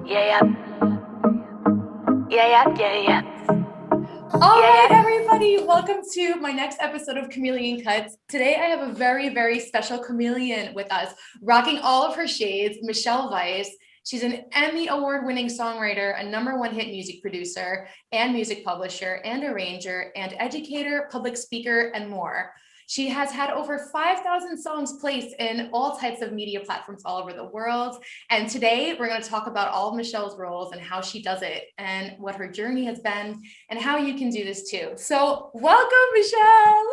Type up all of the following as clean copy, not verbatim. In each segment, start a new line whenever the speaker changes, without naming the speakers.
Yeah, yeah.
All right, everybody, welcome to my next episode of Chameleon Cuts. Today, I have a very, very special chameleon with us, rocking all of her shades, Michèle Vice. She's an Emmy award-winning songwriter, a #1 hit music producer, and music publisher, and arranger, and educator, public speaker, and more. She has had over 5,000 songs placed in all types of media platforms all over the world. And today we're going to talk about all of Michèle's roles and how she does it and what her journey has been and how you can do this too. So welcome, Michèle.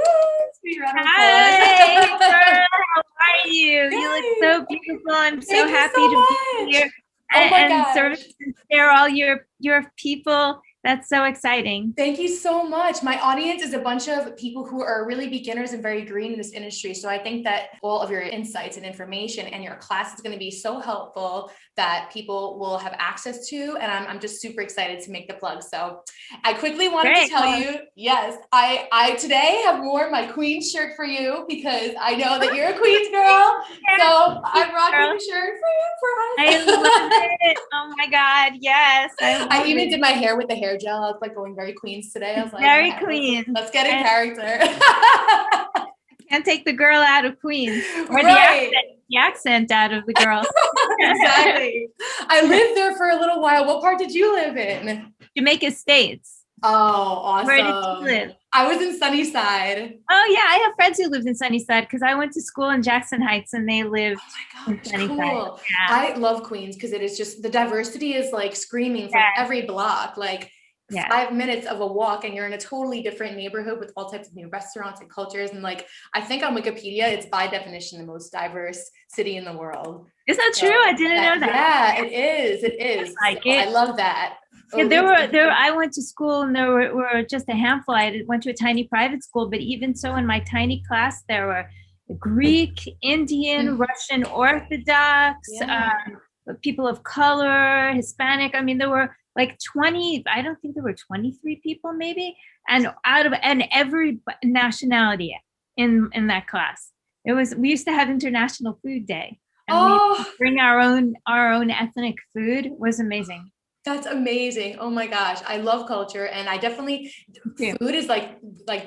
Hi, girl. How are you?
Yay.
You look so beautiful. I'm so
Thank
happy
you so
to
much.
be here
Oh my
and
gosh.
sort of share all your people. That's so exciting.
Thank you so much. My audience is a bunch of people who are really beginners and very green in this industry. So I think that all of your insights and information and your class is going to be so helpful that people will have access to. And I'm just super excited to make the plug. So I quickly wanted to tell you, yes, I today have worn my Queen shirt for you because I know that you're a Queens girl. So I'm rocking the shirt for you, for us.
I love it. Oh my God. Yes.
I even did my hair with the hair gel. I was like going very Queens today. I was like,
very Queens.
Let's get in character.
Can't take the girl out of Queens or
right.
the accent out of the girl.
Exactly. I lived there for a little while. What part did you live in?
Jamaica States.
Oh, awesome.
Where did you live?
I was in Sunnyside.
Oh yeah, I have friends who lived in Sunnyside because I went to school in Jackson Heights and they lived in Sunnyside.
Cool.
Yeah.
I love Queens because it is just, the diversity is like screaming from every block. Like 5 minutes of a walk and you're in a totally different neighborhood with all types of new restaurants and cultures. And like, I think on Wikipedia, it's by definition the most diverse city in the world.
Is that true? I didn't know
Yeah,
that.
it is. It is.
Like it.
I love that.
Yeah, I went to school and there were just a handful. I went to a tiny private school, but even so in my tiny class, there were Greek, Indian, Russian Orthodox, people of color, Hispanic. I mean, there were like 20, I don't think there were 23 people maybe, and every nationality in that class. We used to have International Food Day and we bring our own ethnic food. It was amazing.
That's amazing. Oh my gosh. I love culture. And I definitely, food is like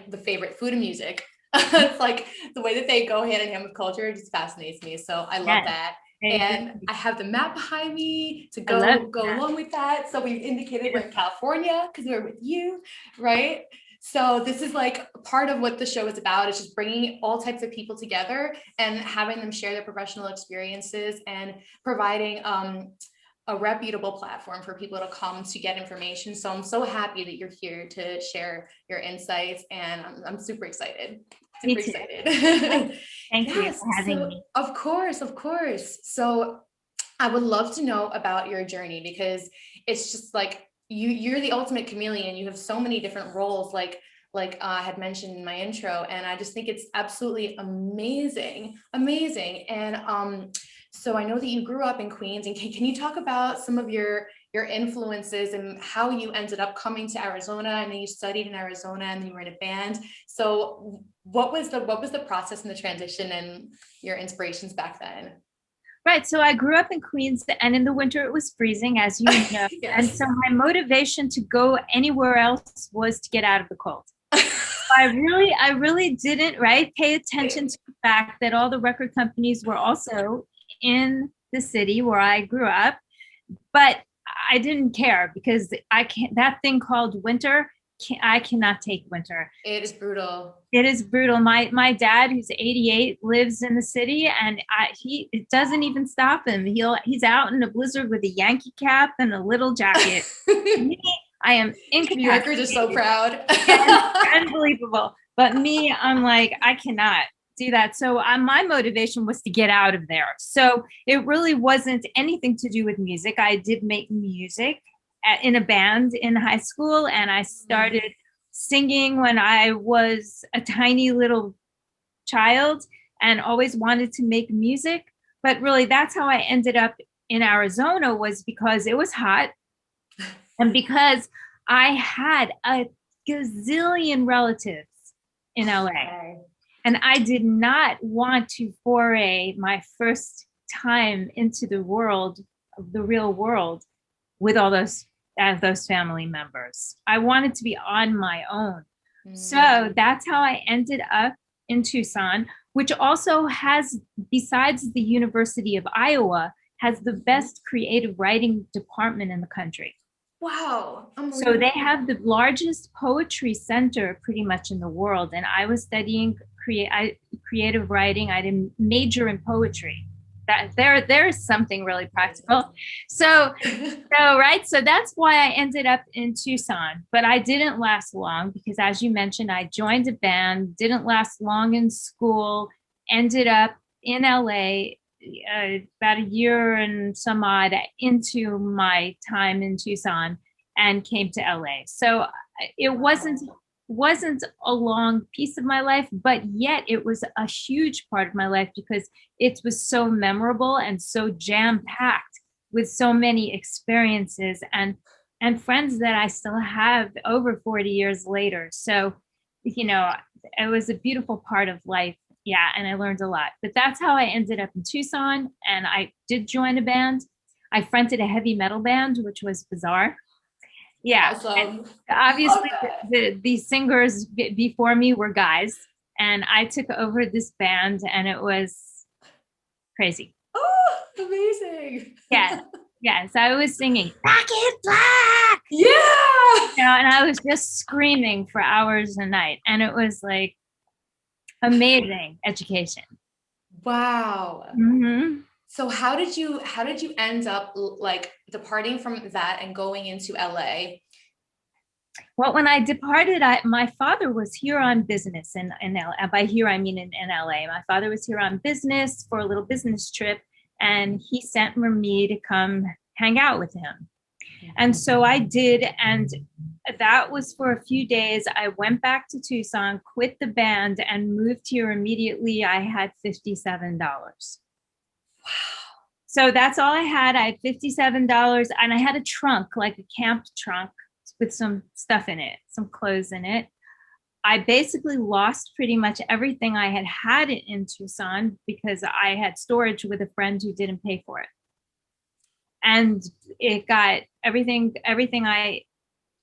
the favorite, food and music. It's like the way that they go hand in hand with culture just fascinates me. So I love that. And I have the map behind me to go along with that. So we've indicated we're in California because we're with you, right? So this is like part of what the show is about. It's just bringing all types of people together and having them share their professional experiences and providing a reputable platform for people to come to get information. So I'm so happy that you're here to share your insights, and I'm super excited. Super excited.
Thank you for having me.
Of course. So I would love to know about your journey because it's just like you're the ultimate chameleon. You have so many different roles, like I had mentioned in my intro, and I just think it's absolutely amazing. And so I know that you grew up in Queens, and can you talk about some of your influences and how you ended up coming to Arizona? I know you studied in Arizona and you were in a band. So what was the process and the transition and your inspirations back then?
Right. So I grew up in Queens, and in the winter it was freezing, as you know. And so my motivation to go anywhere else was to get out of the cold. I really didn't pay attention to the fact that all the record companies were also in the city where I grew up, but I didn't care because that thing called winter, I cannot take winter.
It is brutal.
It is brutal. My dad, who's 88, lives in the city, and it doesn't even stop him. He's out in a blizzard with a Yankee cap and a little jacket. Me, I am incapacitated.
New Yorkers are so proud.
Unbelievable. But me, I'm like, I cannot do that. So my motivation was to get out of there. So it really wasn't anything to do with music. I did make music in a band in high school, and I started singing when I was a tiny little child and always wanted to make music. But really, that's how I ended up in Arizona, was because it was hot and because I had a gazillion relatives in LA. And I did not want to foray my first time into the world, the real world, with all those family members. I wanted to be on my own. So that's how I ended up in Tucson, which also has, besides the University of Iowa, has the best creative writing department in the country.
Wow.
So they have the largest poetry center pretty much in the world. And I was studying creative writing. I didn't major in poetry. That there's something really practical. So right. So that's why I ended up in Tucson, but I didn't last long because, as you mentioned, I joined a band, didn't last long in school, ended up in LA about a year and some odd into my time in Tucson and came to LA. So it wasn't a long piece of my life, but yet it was a huge part of my life because it was so memorable and so jam-packed with so many experiences and friends that I still have over 40 years later. So, it was a beautiful part of life. Yeah, and I learned a lot. But that's how I ended up in Tucson, and I did join a band. I fronted a heavy metal band, which was bizarre. Yeah.
Awesome.
Obviously, the singers before me were guys, and I took over this band, and it was crazy.
Oh, amazing.
Yeah. Yes, I was singing Back in Black.
Yeah.
And I was just screaming for hours a night. And it was like amazing education.
Wow.
Mm-hmm.
So how did you end up like departing from that and going into LA?
Well, when I departed, my father was here on business in LA. By here, I mean in LA. My father was here on business for a little business trip, and he sent me to come hang out with him. And so I did, and that was for a few days. I went back to Tucson, quit the band, and moved here immediately. I had $57.
Wow.
So that's all I had. I had $57, and I had a trunk, like a camp trunk with some stuff in it, some clothes in it. I basically lost pretty much everything I had in Tucson because I had storage with a friend who didn't pay for it. And it got everything I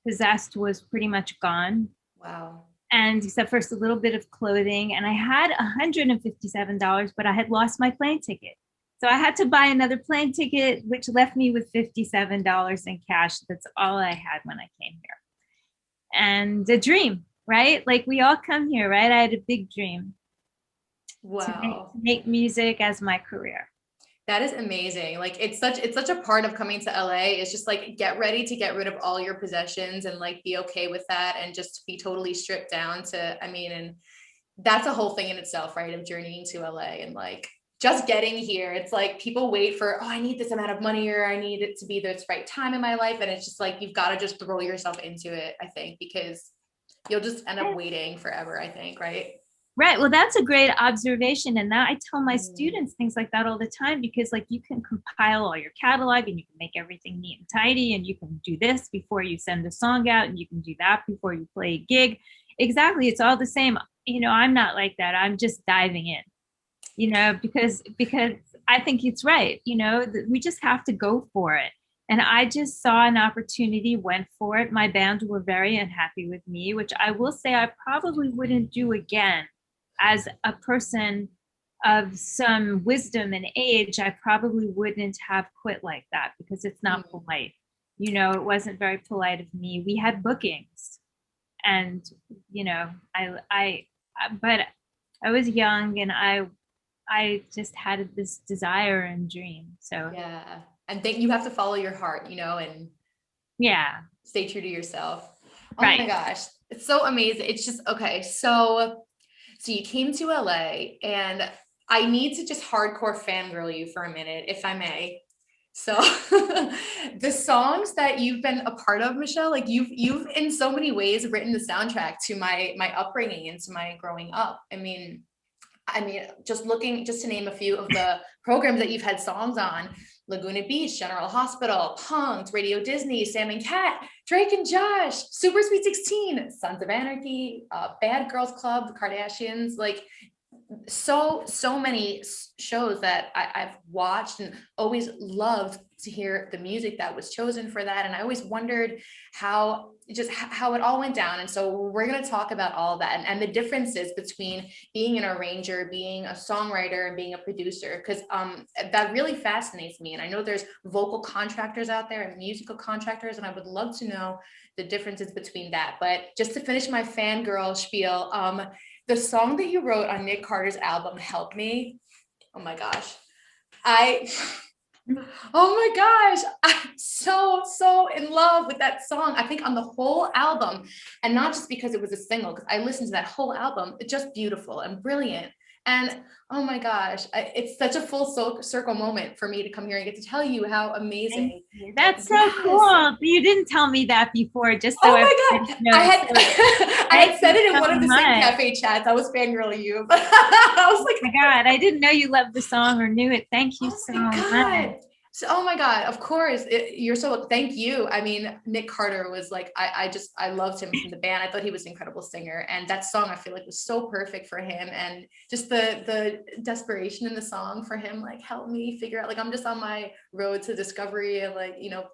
possessed was pretty much gone.
Wow.
And except for a little bit of clothing. And I had $157, but I had lost my plane ticket. So I had to buy another plane ticket, which left me with $57 in cash. That's all I had when I came here. And a dream, right? Like we all come here, right? I had a big dream.
Wow.
To make music as my career.
That is amazing. Like it's such a part of coming to LA. It's just like get ready to get rid of all your possessions and like be okay with that and just be totally stripped down to, and that's a whole thing in itself, right? Of journeying to LA and like just getting here. It's like people wait for, I need this amount of money or I need it to be this right time in my life. And it's just like, you've got to just throw yourself into it, I think, because you'll just end up waiting forever, I think, right?
Right. Well, that's a great observation. And that I tell my students things like that all the time, because like you can compile all your catalog and you can make everything neat and tidy, and you can do this before you send a song out, and you can do that before you play a gig. Exactly. It's all the same. I'm not like that. I'm just diving in, because I think it's right. We just have to go for it. And I just saw an opportunity, went for it. My band were very unhappy with me, which I will say I probably wouldn't do again. As a person of some wisdom and age, I probably wouldn't have quit like that because it's not polite. It wasn't very polite of me. We had bookings, and but I was young, and I just had this desire and dream. So
yeah, and you have to follow your heart, and
yeah,
stay true to yourself. Oh
right.
my gosh, it's so amazing. It's just okay. So you came to LA, and I need to just hardcore fangirl you for a minute, if I may. So the songs that you've been a part of, Michèle, like you've in so many ways written the soundtrack to my upbringing and to my growing up. I mean, just to name a few of the programs that you've had songs on: Laguna Beach, General Hospital, Punk'd, Radio Disney, Sam and Cat, Drake and Josh, Super Sweet 16, Sons of Anarchy, Bad Girls Club, the Kardashians, like so many shows that I've watched and always loved to hear the music that was chosen for that. And I always wondered how it all went down. And so we're going to talk about all of that and the differences between being an arranger, being a songwriter, and being a producer, because that really fascinates me. And I know there's vocal contractors out there and musical contractors, and I would love to know the differences between that. But just to finish my fangirl spiel, the song that you wrote on Nick Carter's album, Help Me, oh my gosh. Oh my gosh, I'm so in love with that song. I think on the whole album, and not just because it was a single, because I listened to that whole album. It's just beautiful and brilliant. And oh my gosh, it's such a full circle moment for me to come here and get to tell you how amazing.
That's so cool. You didn't tell me that before, just so
oh my God. I had said it in one of the Sing Cafe chats. I was fangirling you, but I was like,
oh my God, I didn't know you loved the song or knew it. Thank you so much.
So, oh my God, of course. You're so, thank you. I mean, Nick Carter was like, I loved him from the band. I thought he was an incredible singer. And that song, I feel like, was so perfect for him. And just the desperation in the song for him, like, help me figure out, like, I'm just on my road to discovery. And like, you know,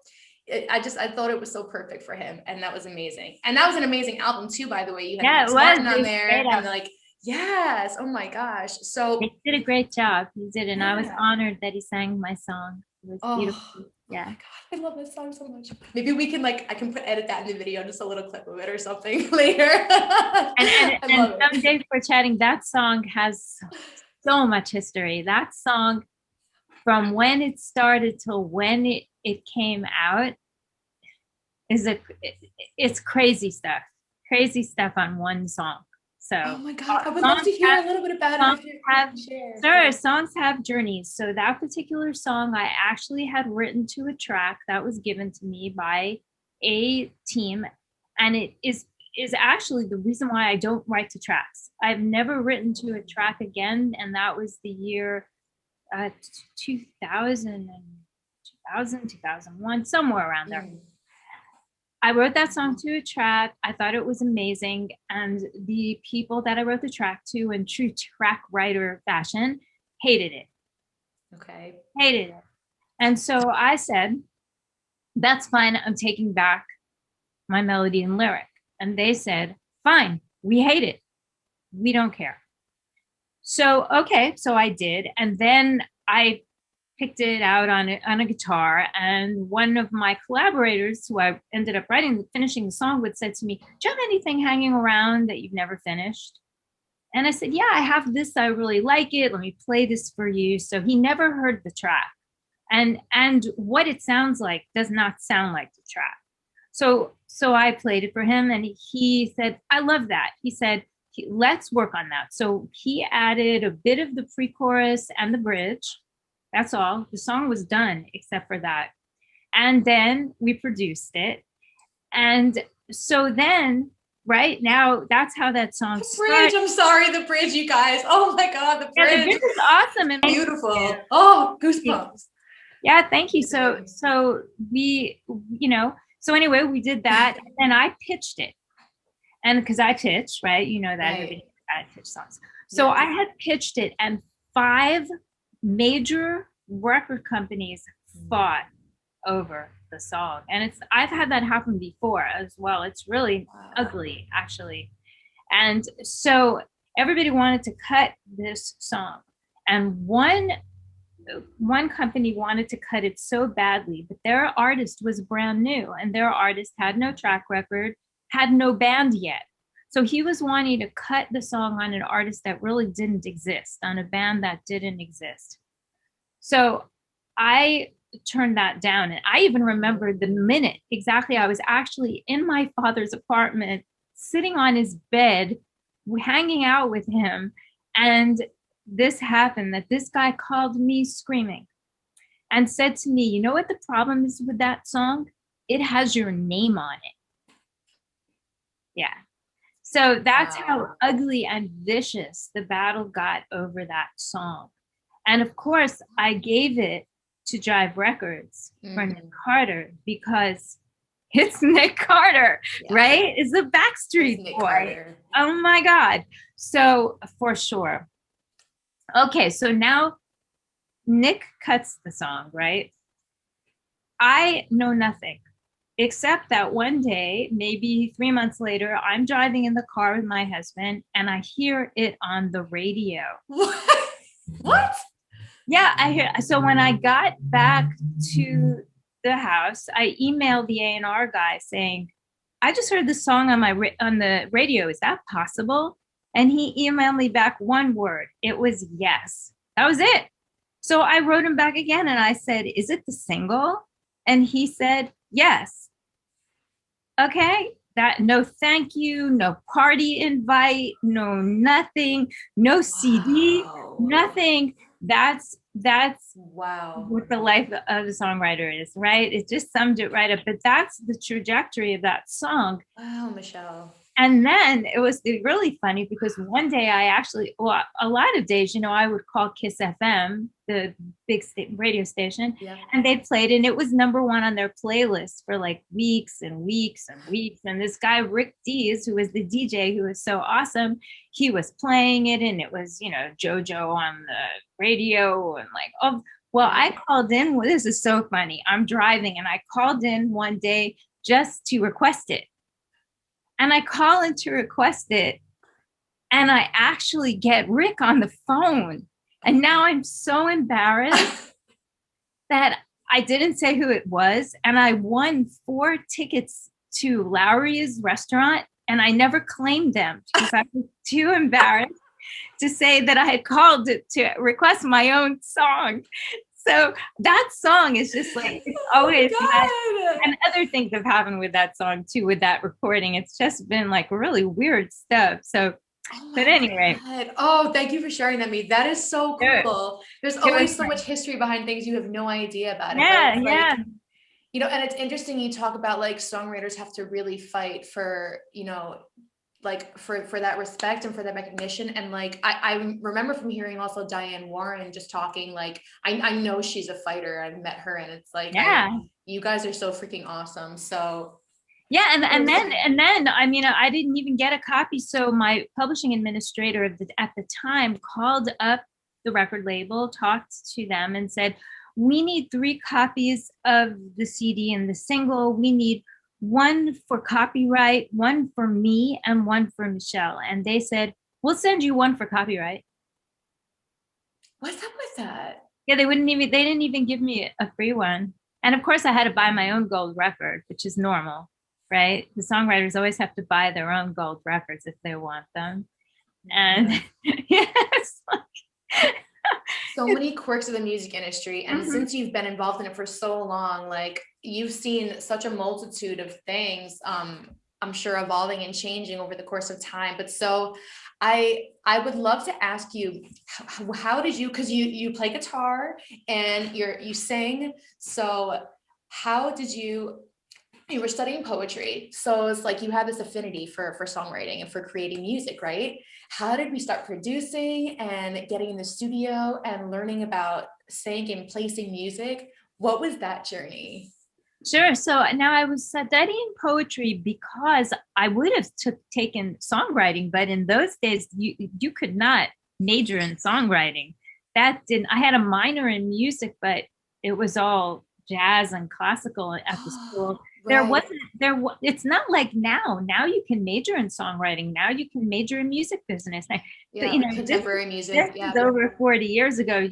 I thought it was so perfect for him. And that was amazing. And that was an amazing album too, by the way. You had Martin on there and like, yes. Oh my gosh. So
he did a great job. He did. And I was honored that he sang my song. It was beautiful. Yeah.
Oh my God, I love this song so much. Maybe we can I can edit that in the video, just a little clip of it or something later.
and someday for chatting, that song has so much history. That song, from when it started till when it came out, it's crazy stuff on one song. So
oh my God, I would love to hear a little bit about it.
Sure, songs have journeys. So that particular song I actually had written to a track that was given to me by a team, and it is actually the reason why I don't write to tracks. I've never written to a track again, and that was the year 2000, 2001, somewhere around there. I wrote that song to a track. I thought it was amazing. And the people that I wrote the track to in true track writer fashion hated it.
Okay.
Hated it. And so I said, that's fine. I'm taking back my melody and lyric. And they said, fine, we hate it. We don't care. So, okay. So I did. And then I picked it out on a guitar, and one of my collaborators who I ended up finishing the song with said to me, do you have anything hanging around that you've never finished? And I said, yeah, I have this. I really like it. Let me play this for you. So he never heard the track, and what it sounds like does not sound like the track. So I played it for him, and he said, I love that. He said, let's work on that. So he added a bit of the pre-chorus and the bridge. That's all. The song was done except for that. And then we produced it. And so then, right now, that's how that song
started. I'm sorry, the bridge, you guys. Oh my God, the bridge.
Yeah, the bridge is awesome and
beautiful. Oh, goosebumps.
Yeah, thank you. So we, so anyway, we did that, and then I pitched it. And because I pitch, right? You know that everybody I pitch songs. So I had pitched it, and 5 major record companies fought over the song, and I've had that happen before as well. It's really ugly, actually. And so everybody wanted to cut this song, and one company wanted to cut it so badly, but their artist was brand new, and their artist had no track record, had no band yet. So he was wanting to cut the song on an artist that really didn't exist, on a band that didn't exist. So I turned that down. And I even remember the minute exactly. I was actually in my father's apartment, sitting on his bed, hanging out with him. And this happened, that this guy called me screaming and said to me, you know what the problem is with that song? It has your name on it. Yeah. So that's how ugly and vicious the battle got over that song. And of course, I gave it to Jive Records for Nick Carter because it's Nick Carter, right? It's the Backstreet Boy. Carter. Oh my God. So for sure. Okay, so now Nick cuts the song, right? I know nothing except that one day, maybe 3 months later, I'm driving in the car with my husband and I hear it on the radio.
What?
Yeah, I hear. So when I got back to the house, I emailed the A&R guy saying, I just heard the song on on the radio. Is that possible? And he emailed me back one word. It was yes. That was it. So I wrote him back again and I said, is it the single? And he said, yes. Okay. That no thank you, no party invite, no nothing, no CD, nothing. That's
wow,
what the life of a songwriter is, right? It just summed it right up. But that's the trajectory of that song.
Wow, Michèle.
And then it was really funny because one day I actually, well, a lot of days, I would call Kiss FM, the big radio station, and they played, and it was #1 on their playlist for like weeks and weeks and weeks. And this guy, Rick Dees, who was the DJ, who was so awesome, he was playing it, and it was, JoJo on the radio, and like, oh, well, I called in. Well, this is so funny. I'm driving, and I called in one day just to request it. And I call in to request it, and I actually get Rick on the phone. And now I'm so embarrassed that I didn't say who it was. And I won 4 tickets to Lowry's restaurant, and I never claimed them because I was too embarrassed to say that I had called it to request my own song. So that song is just like, it's always and other things have happened with that song too, with that recording. It's just been like really weird stuff. So, but anyway.
God. Oh, thank you for sharing that, me. That is so cool. There's always so much history behind things you have no idea about.
Yeah,
it,
yeah.
And it's interesting you talk about like songwriters have to really fight for, like for that respect and for that recognition. And like I remember from hearing also Diane Warren just talking, like I know she's a fighter. I've met her, and it's like, you guys are so freaking awesome. So
yeah, and then I mean, I didn't even get a copy. So my publishing administrator at the time called up the record label, talked to them, and said, we need 3 copies of the CD and the single. We need 1 for copyright, 1 for me, and 1 for Michèle. And they said, we'll send you 1 for copyright.
What's up with that?
Yeah, they didn't even give me a free one. And of course I had to buy my own gold record, which is normal, right? The songwriters always have to buy their own gold records if they want them. And yes.
So many quirks of the music industry. And since you've been involved in it for so long, like you've seen such a multitude of things, I'm sure evolving and changing over the course of time. But so I would love to ask you, how did you, because you play guitar and you sing. So how did you were studying poetry. So it's like you had this affinity for songwriting and for creating music, right? How did we start producing and getting in the studio and learning about saying and placing music? What was that journey?
Sure. So now I was studying poetry because I would have taken songwriting, but in those days you could not major in songwriting. I had a minor in music, but it was all jazz and classical at the school. Right. It's not like now you can major in songwriting. Now you can major in music business.
Yeah, contemporary music.
This is over 40 years ago.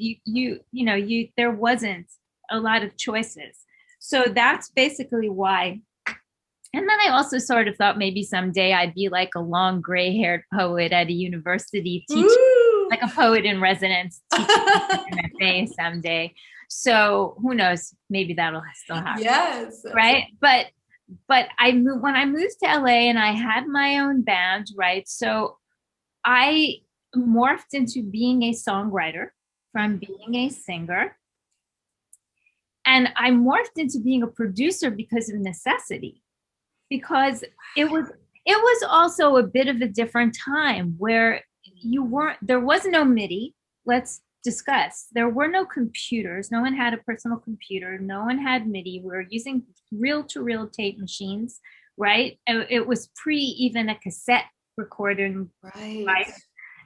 There wasn't a lot of choices. So that's basically why. And then I also sort of thought maybe someday I'd be like a long gray-haired poet at a university teaching, like a poet in residence teaching MFA someday. So who knows? Maybe that'll still happen.
Yes.
Right. But when I moved to LA and I had my own band, right? So I morphed into being a songwriter from being a singer. And I morphed into being a producer because of necessity, because it was also a bit of a different time where there was no MIDI. Let's discuss. There were no computers. No one had a personal computer. No one had MIDI. We were using reel-to-reel tape machines, right? It was even a cassette recording. Right.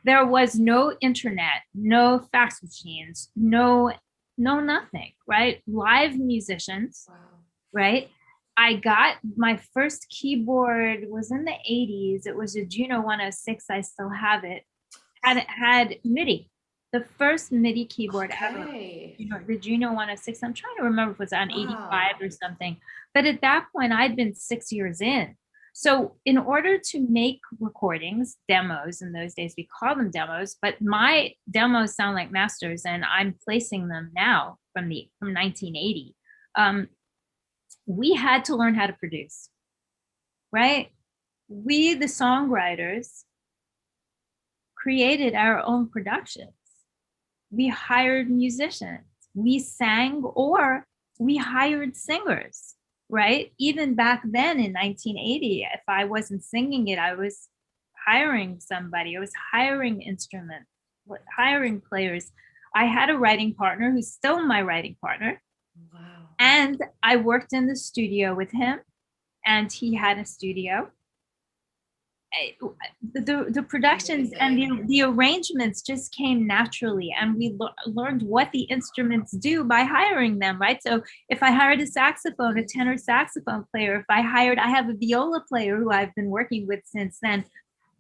There was no internet, no fax machines, no nothing, right? Live musicians right? I got my first keyboard was in the 80s. It was a Juno 106. I still have it. Had MIDI. The first MIDI keyboard ever.
Okay.
The Juno 106. I'm trying to remember if it was on 85
Wow.
or something. But at that point, I'd been 6 years in. So in order to make recordings, demos, in those days we call them demos, but my demos sound like masters, and I'm placing them now from 1980. We had to learn how to produce, right? We, the songwriters, created our own productions. We hired musicians. We sang, or we hired singers, right? Even back then in 1980, if I wasn't singing it, I was hiring somebody. I was hiring instruments, hiring players. I had a writing partner who's still my writing partner.
Wow.
And I worked in the studio with him, and he had a studio. The productions and the arrangements just came naturally, and we learned what the instruments do by hiring them, right? So if I hired a saxophone, a tenor saxophone player, if I have a viola player who I've been working with since then,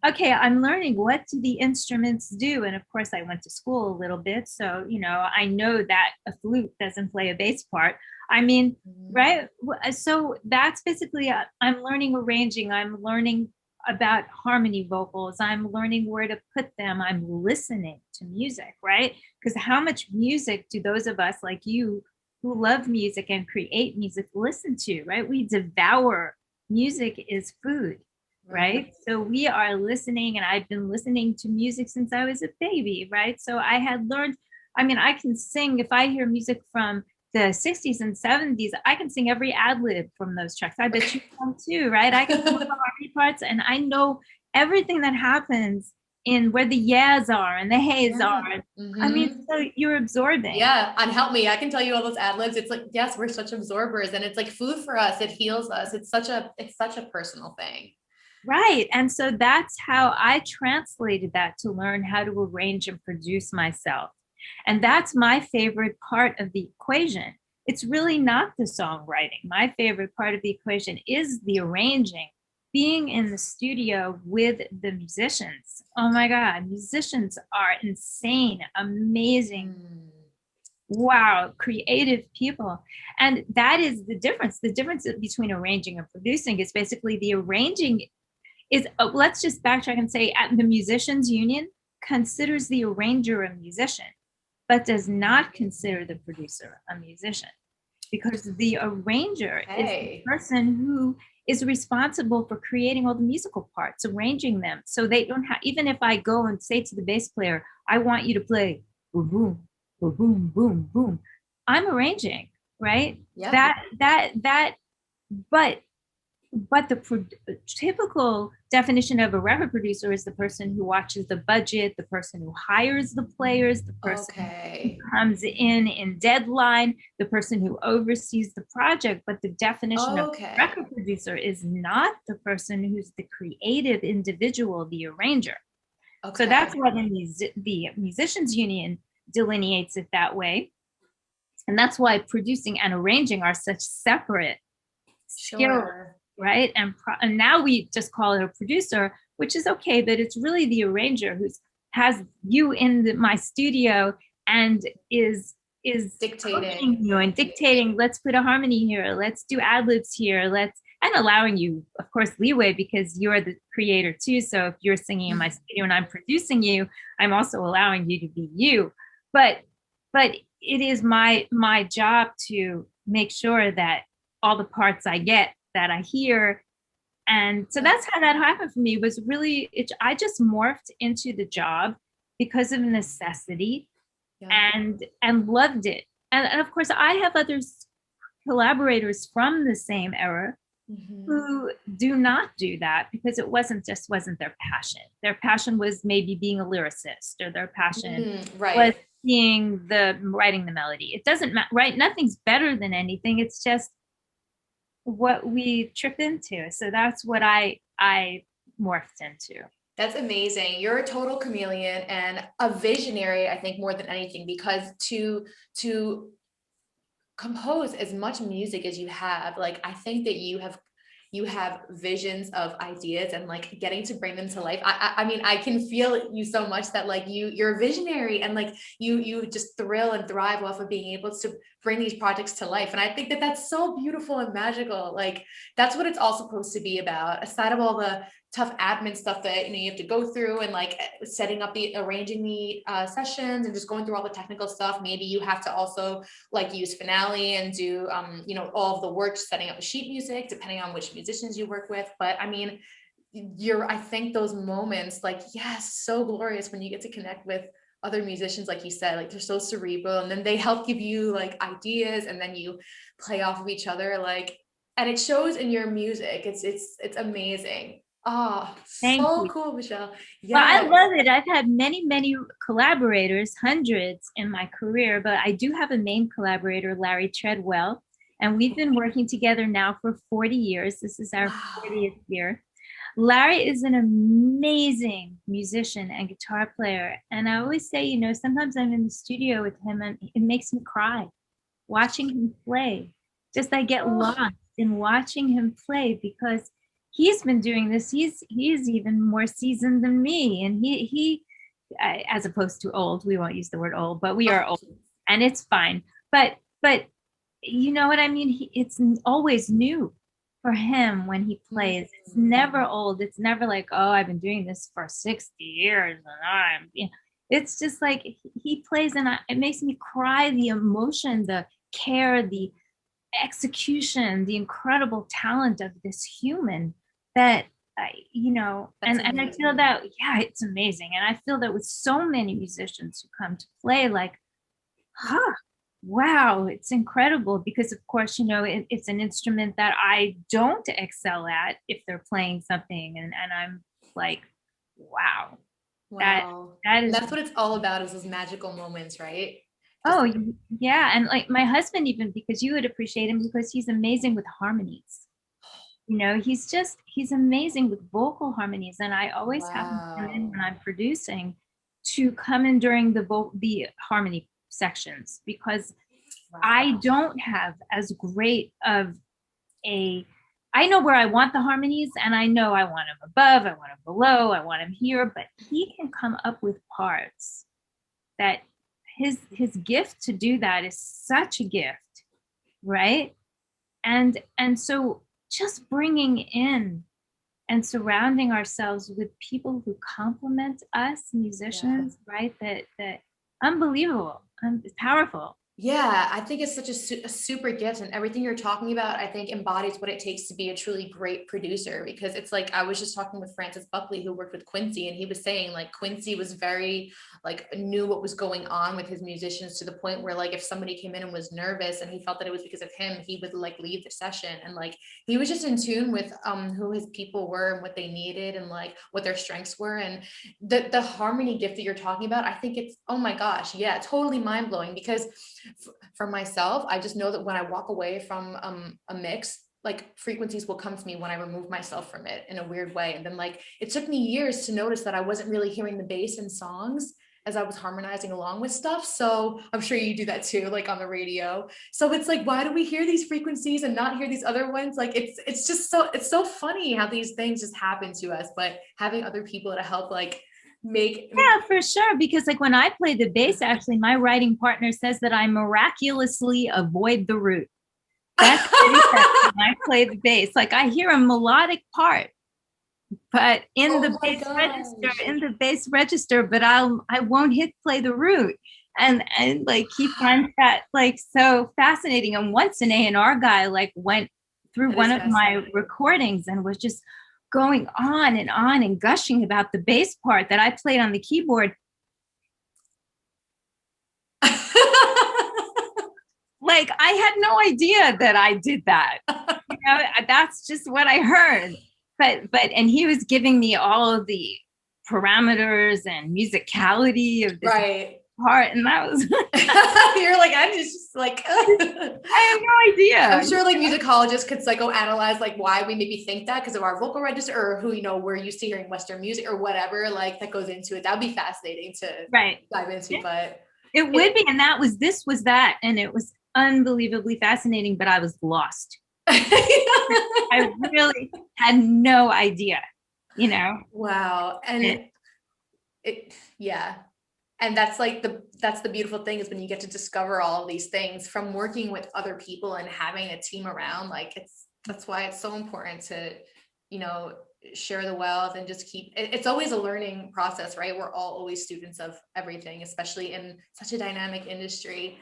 okay, I'm learning what do the instruments do. And of course I went to school a little bit, so I know that a flute doesn't play a bass part. I mean, right? So that's basically I'm learning arranging, I'm learning about harmony vocals, I'm learning where to put them, I'm listening to music, right? Because how much music do those of us like you who love music and create music listen to, right? We devour music is food, right? So we are listening, and I've been listening to music since I was a baby, right? So I had learned, I mean, I can sing, if I hear music from the 60s and 70s, I can sing every ad lib from those tracks. I bet you can too, right? I can sing the harmony parts, and I know everything that happens in where the yeahs are and the heys are. I mean, so you're absorbing.
Yeah, and help me. I can tell you all those ad libs. It's like, yes, we're such absorbers, and it's like food for us. It heals us. It's such a personal thing.
Right. And so that's how I translated that to learn how to arrange and produce myself. And that's my favorite part of the equation. It's really not the songwriting. My favorite part of the equation is the arranging, being in the studio with the musicians. Oh my God, musicians are insane, amazing. Wow, creative people. And that is the difference. The difference between arranging and producing is basically the arranging is, let's just backtrack and say, at the musicians union considers the arranger a musician, but does not consider the producer a musician, because the arranger is the person who is responsible for creating all the musical parts, arranging them. So they don't have, even if I go and say to the bass player, I want you to play boom, boom, boom, boom, boom, boom, I'm arranging, right?
Yeah.
But the typical definition of a record producer is the person who watches the budget, the person who hires the players, the person who comes in deadline, the person who oversees the project. But the definition of a record producer is not the person who's the creative individual, the arranger. So that's what the musicians union delineates it that way. And that's why producing and arranging are such separate skills. Right. And now we just call it a producer, which is okay, but it's really the arranger who has you in my studio and is
dictating
you and dictating, let's put a harmony here, let's do ad libs here, and allowing you, of course, leeway because you're the creator too. So if you're singing in my studio and I'm producing you, I'm also allowing you to be you. But it is my job to make sure that all the parts I get, that I hear. And so that's how that happened for me. Was really, I just morphed into the job because of necessity and loved it. And of course I have other collaborators from the same era who do not do that because it wasn't their passion. Their passion was maybe being a lyricist, or their passion was writing the melody. It doesn't matter, right? Nothing's better than anything. It's just what we trip into. So that's what I morphed into.
That's amazing. You're a total chameleon and a visionary, I think, more than anything, because to compose as much music as you have. Like, I think that you have visions of ideas and like getting to bring them to life. I mean, I can feel you so much that like you're a visionary, and like you just thrill and thrive off of being able to bring these projects to life. And I think that that's so beautiful and magical. Like, that's what it's all supposed to be about, aside of all the tough admin stuff that, you have to go through, and like setting up arranging the sessions and just going through all the technical stuff. Maybe you have to also like use Finale and do all of the work setting up the sheet music, depending on which musicians you work with. But I mean, I think those moments, like, yes, so glorious when you get to connect with other musicians, like you said, like they're so cerebral, and then they help give you like ideas, and then you play off of each other, like, and it shows in your music. It's amazing. Oh,
Thank
so
you.
cool, Michèle.
Well, I
Yes.
love it. I've had many, many collaborators, hundreds in my career, but I do have a main collaborator, Larry Treadwell, and we've been working together now for 40 years. This is our 40th year. Larry is an amazing musician and guitar player. And I always say, sometimes I'm in the studio with him and it makes me cry watching him play. Just I get lost in watching him play, because he's been doing this. He's even more seasoned than me, and he as opposed to old. We won't use the word old, but we are old, and it's fine. But you know what I mean? It's always new for him when he plays. It's never old. It's never like, oh, I've been doing this for 60 years, and it's just like he plays, and it makes me cry. The emotion, the care, the execution, the incredible talent of this human that and I feel that, yeah, it's amazing. And I feel that with so many musicians who come to play, like, wow, it's incredible, because of course, it's an instrument that I don't excel at if they're playing something, and I'm like, wow.
That's what it's all about, is those magical moments, right?
Oh, yeah. And like my husband, even, because you would appreciate him, because he's amazing with harmonies. He's amazing with vocal harmonies. And I always have him come in when I'm producing, to come in during the harmony sections, because I don't have as great of I know where I want the harmonies, and I know I want him above, I want him below, I want him here, but he can come up with parts that his gift to do that is such a gift, right? And so just bringing in and surrounding ourselves with people who complement us musicians, right? That unbelievable, powerful.
Yeah, I think it's such a super gift, and everything you're talking about, I think, embodies what it takes to be a truly great producer. Because it's like, I was just talking with Francis Buckley, who worked with Quincy, and he was saying like Quincy was very like knew what was going on with his musicians, to the point where like if somebody came in and was nervous and he felt that it was because of him, he would like leave the session. And like he was just in tune with who his people were and what they needed, and like what their strengths were. And the harmony gift that you're talking about, I think it's, oh my gosh, yeah, totally mind-blowing. Because for myself, I just know that when I walk away from a mix, like frequencies will come to me when I remove myself from it in a weird way. And then like it took me years to notice that I wasn't really hearing the bass in songs as I was harmonizing along with stuff. So I'm sure you do that too, like on the radio. So it's like, why do we hear these frequencies and not hear these other ones? Like it's just so funny how these things just happen to us. But having other people to help like
yeah, for sure. Because like when I play the bass, actually my writing partner says that I miraculously avoid the root. That's what he says when I play the bass. Like I hear a melodic part, but in the bass register, but I won't hit play the root. And like he finds that like so fascinating. And once an A&R guy like went through one of my recordings and was just going on and gushing about the bass part that I played on the keyboard. Like I had no idea that I did that. That's just what I heard. But and he was giving me all of the parameters and musicality of this part, and that was
you're like, I'm just like
I have no idea.
I'm sure like musicologists could psychoanalyze like why we maybe think that, because of our vocal register, or who we're used to hearing Western music or whatever, like that goes into it. That would be fascinating to dive into. But
it would be, and this was that, and it was unbelievably fascinating, but I was lost. I really had no idea, you know.
Wow. And yeah. And that's like that's the beautiful thing is when you get to discover all of these things from working with other people and having a team around, like that's why it's so important to, you know, share the wealth and just it's always a learning process, right? We're all always students of everything, especially in such a dynamic industry.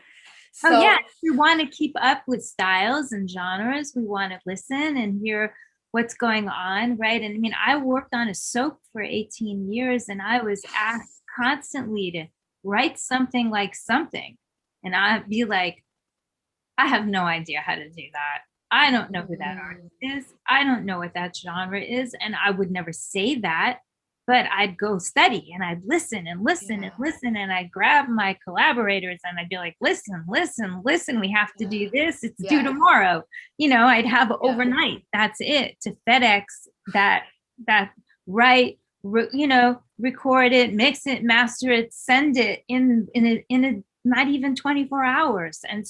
Oh yeah,
So
we want to keep up with styles and genres. We want to listen and hear what's going on, right? And I mean, I worked on a soap for 18 years and I was asked constantly to write something like something. And I'd be like, I have no idea how to do that. I don't know who that artist is. I don't know what that genre is. And I would never say that, but I'd go study and I'd listen and listen and listen. And I'd grab my collaborators and I'd be like, listen, listen, listen. We have to do this. It's due tomorrow. You know, I'd have overnight. That's it, to FedEx that write, you know, record it, mix it, master it, send it in a not even 24 hours. And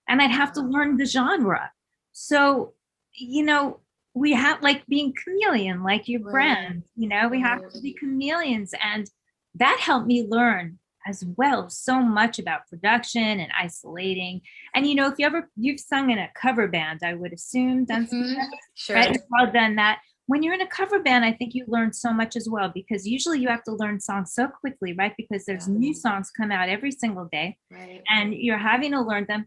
I'd have to learn the genre. So, you know, we have like being chameleon, like your brand, you know, we have to be chameleons. And that helped me learn as well so much about production and isolating. And, you know, if you've sung in a cover band, I would assume, done
sure.
Right? You've all done that. When you're in a cover band, I think you learn so much as well, because usually you have to learn songs so quickly, right? Because there's new songs come out every single day, and you're having to learn them.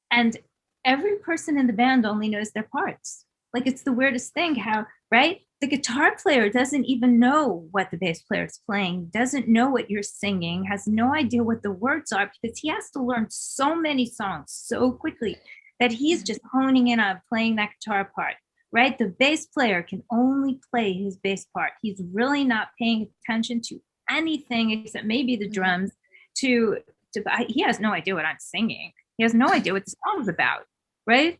And every person in the band only knows their parts. Like, it's the weirdest thing how, right? The guitar player doesn't even know what the bass player is playing, doesn't know what you're singing, has no idea what the words are, because he has to learn so many songs so quickly that he's just honing in on playing that guitar part. Right? The bass player can only play his bass part. He's really not paying attention to anything except maybe the drums. He has no idea what I'm singing. He has no idea what the song's about. Right?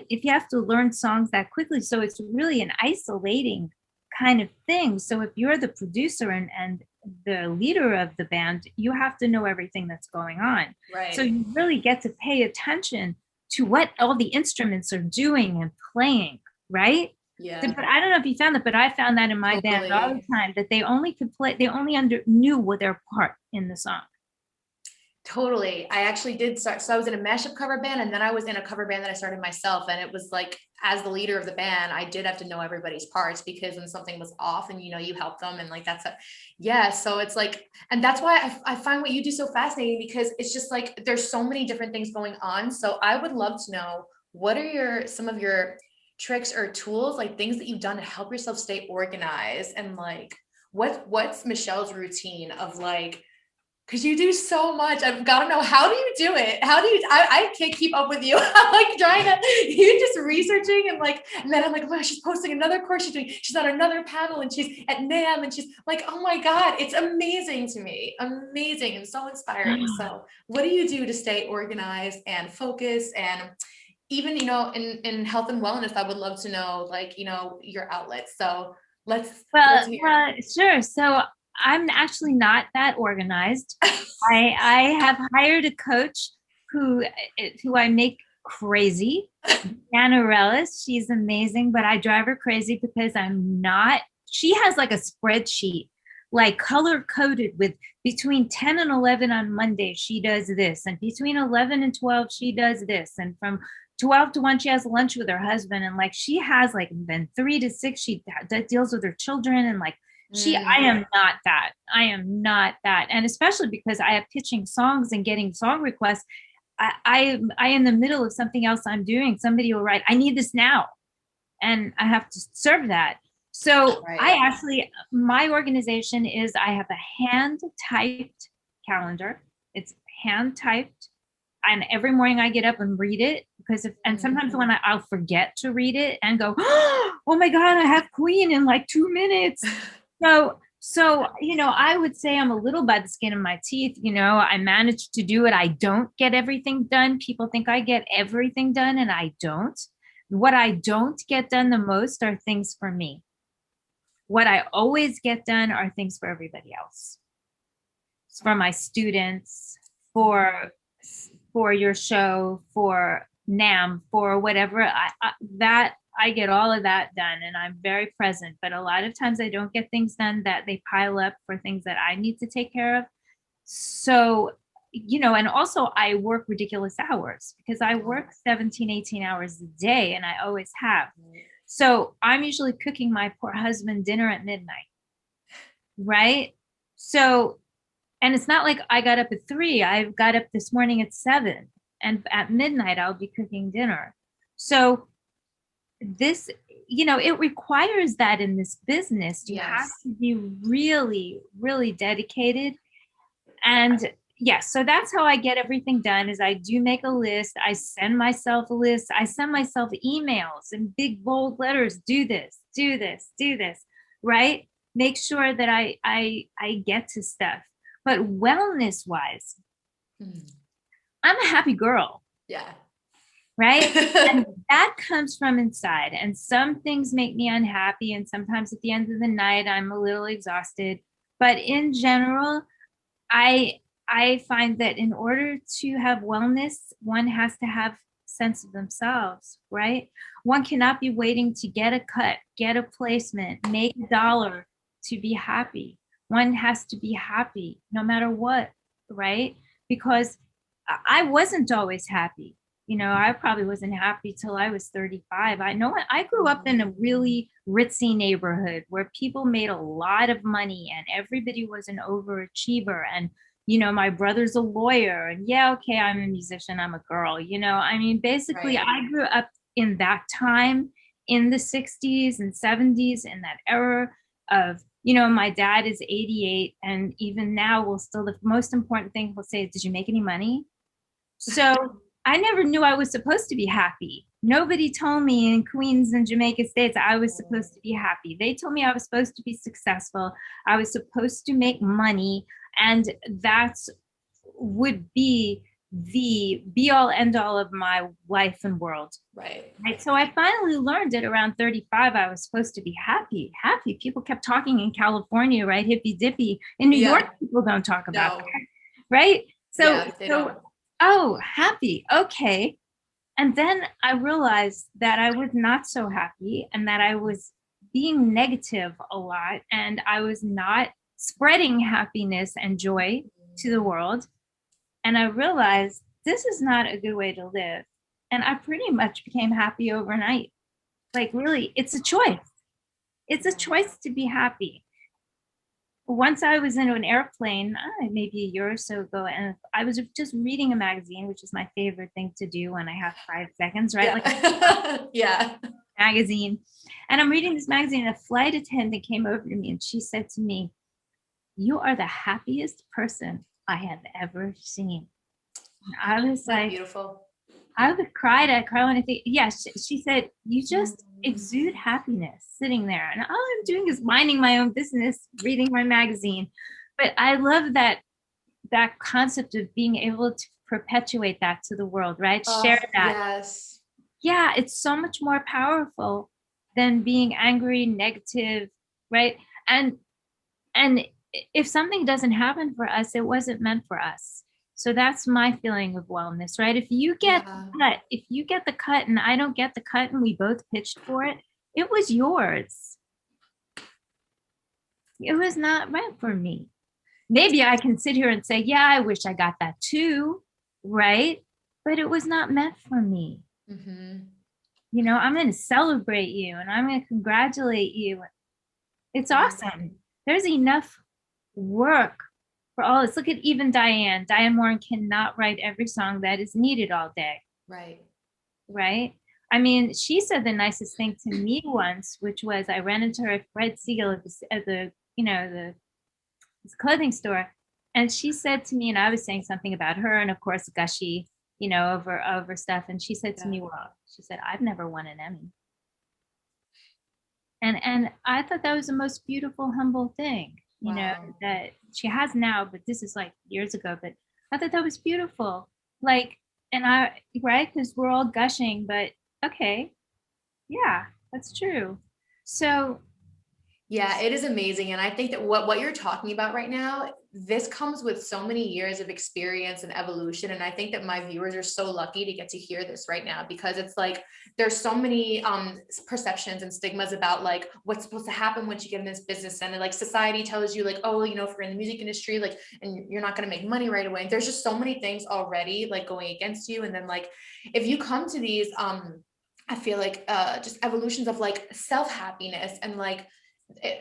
If you have to learn songs that quickly. So it's really an isolating kind of thing. So if you're the producer and the leader of the band, you have to know everything that's going on.
Right.
So you really get to pay attention to what all the instruments are doing and playing. Right?
Yeah.
But I don't know if you found that, but I found that in my band all the time, that they only could play, they only knew what their part in the song.
Totally. I actually did start. So I was in a mashup cover band, and then I was in a cover band that I started myself. And it was like, as the leader of the band, I did have to know everybody's parts, because when something was off and, you know, you help them, and like, so it's like, and that's why I find what you do so fascinating, because it's just like, there's so many different things going on. So I would love to know, what are some of your tricks or tools, like things that you've done to help yourself stay organized, and like, what's Michèle's routine of like, because you do so much. I've got to know, how do you do it? I can't keep up with you. I'm like trying to, you just researching and then I'm like, wow, she's posting another course she's on another panel, and she's at NAMM, and she's like, oh my God, it's amazing to me. Amazing and so inspiring. So what do you do to stay organized and focused? And even, you know, in health and wellness, I would love to know, like, you know, your outlets. So let's hear.
Sure. So I'm actually not that organized. I have hired a coach who I make crazy. Anna Rellis, she's amazing, but I drive her crazy because she has like a spreadsheet, like color coded with between 10 and 11 on Monday, she does this. And between 11 and 12, she does this. And from 12 to 1, she has lunch with her husband. And like, she has like, then 3 to 6, she deals with her children. And like, I am not that. I am not that. And especially because I have pitching songs and getting song requests. I in the middle of something else I'm doing, somebody will write, I need this now. And I have to serve that. So my organization is, I have a hand typed calendar. It's hand typed. And every morning I get up and read it, and sometimes when I'll forget to read it and go, oh my God, I have Queen in like 2 minutes. So, you know, I would say I'm a little by the skin of my teeth. You know, I managed to do it. I don't get everything done. People think I get everything done, and I don't. What I don't get done the most are things for me. What I always get done are things for everybody else. It's for my students, for for your show, for NAM, for whatever. I get all of that done and I'm very present. But a lot of times I don't get things done that they pile up for things that I need to take care of. So, and also I work ridiculous hours because I work 17, 18 hours a day and I always have. So I'm usually cooking my poor husband dinner at midnight. Right. So, and it's not like I got up at 3. I got up this morning at 7 and at midnight I'll be cooking dinner. So this, it requires that in this business. You have to be really, really dedicated. And yes, so that's how I get everything done is I do make a list. I send myself a list. I send myself emails in big bold letters. Do this, do this, do this, right? Make sure that I get to stuff. But wellness wise, I'm a happy girl.
Yeah.
Right. And that comes from inside. And some things make me unhappy. And sometimes at the end of the night, I'm a little exhausted. But in general, I find that in order to have wellness, one has to have sense of themselves, right? One cannot be waiting to get a cut, get a placement, make $1 to be happy. One has to be happy no matter what, right? Because I wasn't always happy. I probably wasn't happy till I was 35. I grew up in a really ritzy neighborhood where people made a lot of money and everybody was an overachiever. And, my brother's a lawyer and okay, I'm a musician, I'm a girl, basically right. I grew up in that time in the 60s and 70s in that era of, my dad is 88 and even now will still, the most important thing he'll say is, did you make any money? So I never knew I was supposed to be happy. Nobody told me in Queens and Jamaica States I was supposed to be happy. They told me I was supposed to be successful. I was supposed to make money. And that's would be the be all end all of my life and world.
Right.
So I finally learned at around 35, I was supposed to be happy. People kept talking in California, right? Hippy dippy. In New York, people don't talk about that, right? Oh, happy. Okay. And then I realized that I was not so happy and that I was being negative a lot and I was not spreading happiness and joy to the world. And I realized this is not a good way to live. And I pretty much became happy overnight. Like really, it's a choice. It's a choice to be happy. Once I was in an airplane, maybe a year or so ago, and I was just reading a magazine, which is my favorite thing to do when I have 5 seconds, right?
Yeah.
Magazine. And I'm reading this magazine, and a flight attendant came over to me and she said to me, "You are the happiest person I have ever seen." And I was like, beautiful. I would cry when I think, yes, she said, "You just exude happiness sitting there." And all I'm doing is minding my own business, reading my magazine. But I love that concept of being able to perpetuate that to the world, right? Share that.
Yes.
Yeah, it's so much more powerful than being angry, negative, right? And if something doesn't happen for us, it wasn't meant for us. So that's my feeling of wellness, right? If you get the cut and I don't get the cut and we both pitched for it, it was yours. It was not meant for me. Maybe I can sit here and say, yeah, I wish I got that too, right? But it was not meant for me. Mm-hmm. I'm going to celebrate you and I'm going to congratulate you. It's awesome. There's enough work for all this. Look at even Diane Warren cannot write every song that is needed all day. Right. I mean, she said the nicest thing to me once, which was I ran into her at Fred Siegel at the clothing store, and she said to me, and I was saying something about her, and of course gushy, over stuff, and she said to me, well, she said, "I've never won an Emmy." And I thought that was the most beautiful, humble thing. That she has now, but this is like years ago, but I thought that was beautiful. Right? Because we're all gushing, but okay. Yeah, that's true. So
Yeah, it is amazing. And I think that what you're talking about right now, this comes with so many years of experience and evolution. And I think that my viewers are so lucky to get to hear this right now, because it's like there's so many perceptions and stigmas about like what's supposed to happen once you get in this business. And like society tells you like, oh, you know, if you're in the music industry, like, and you're not going to make money right away. And there's just so many things already like going against you. And then like if you come to these I feel like just evolutions of like self-happiness and like,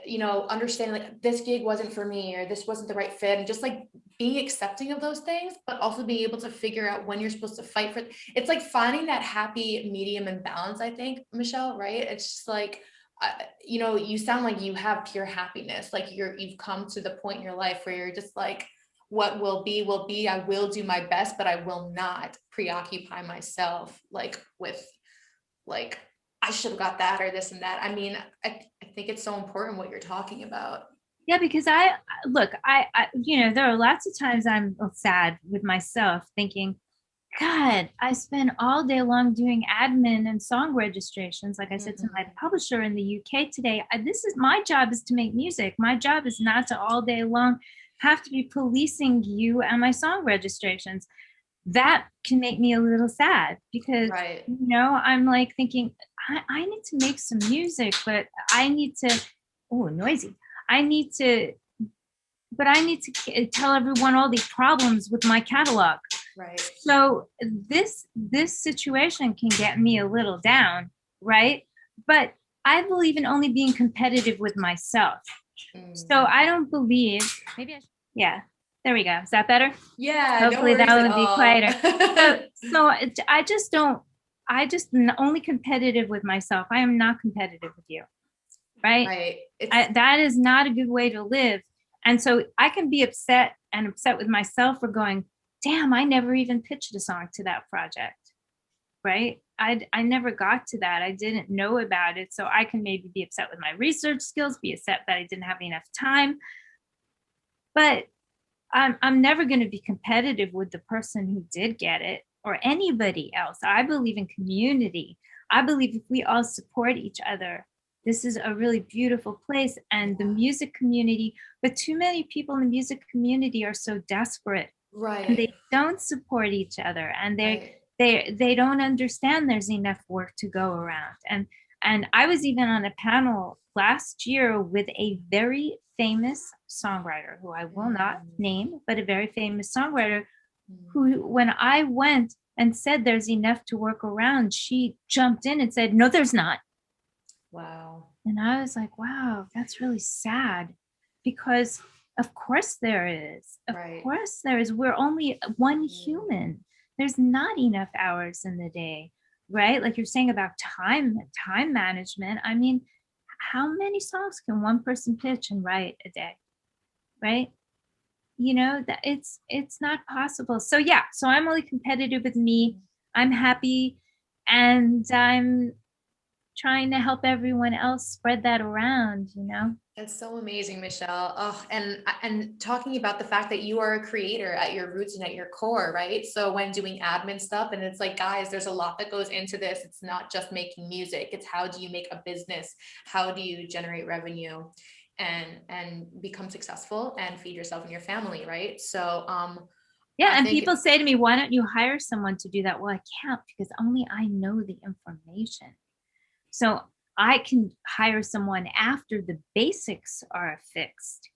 you know, understanding like this gig wasn't for me or this wasn't the right fit, and just like being accepting of those things, but also being able to figure out when you're supposed to fight for it's like finding that happy medium and balance, I think, Michèle, right? It's just like you know, you sound like you have pure happiness, like you've come to the point in your life where you're just like, what will be, I will do my best, but I will not preoccupy myself like with like I should have got that or this and that. I mean, I think it's so important what you're talking about.
Yeah, because I look, you know, there are lots of times I'm sad with myself thinking, God, I spend all day long doing admin and song registrations. Like I said to my publisher in the UK today, this is my job, is to make music. My job is not to all day long have to be policing you and my song registrations. That can make me a little sad because, you know, I'm like thinking, I need to make some music, but I need to, noisy. I need to tell everyone all these problems with my catalog.
Right.
So this situation can get me a little down, right? But I believe in only being competitive with myself. So I don't believe, maybe I should, yeah. There we go. Is that better?
Yeah.
Hopefully
no
that would be quieter. So I just only competitive with myself. I am not competitive with you. Right. That is not a good way to live. And so I can be upset with myself for going, damn, I never even pitched a song to that project. Right. I never got to that. I didn't know about it. So I can maybe be upset with my research skills, be upset that I didn't have enough time. But I'm never going to be competitive with the person who did get it or anybody else. I believe in community. I believe if we all support each other, this is a really beautiful place. And the music community, but too many people in the music community are so desperate.
Right.
And they don't support each other, and they don't understand there's enough work to go around. And I was even on a panel last year with a very famous songwriter who I will not name, but a very famous songwriter who, when I went and said there's enough to work around, she jumped in and said, no, there's not.
Wow.
And I was like, wow, that's really sad, because of course there is. Of course there is. We're only one human. There's not enough hours in the day, right? Like you're saying about time management. I mean, how many songs can one person pitch and write a day, right? You know, that it's not possible. So yeah, so I'm only competitive with me. I'm happy, and I'm trying to help everyone else spread that around, you know?
That's so amazing, Michèle. Oh, and talking about the fact that you are a creator at your roots and at your core, right? So when doing admin stuff, and it's like, guys, there's a lot that goes into this. It's not just making music. It's how do you make a business? How do you generate revenue and become successful and feed yourself and your family, right? So
yeah, and people say to me, why don't you hire someone to do that? Well, I can't, because only I know the information. So I can hire someone after the basics are fixed,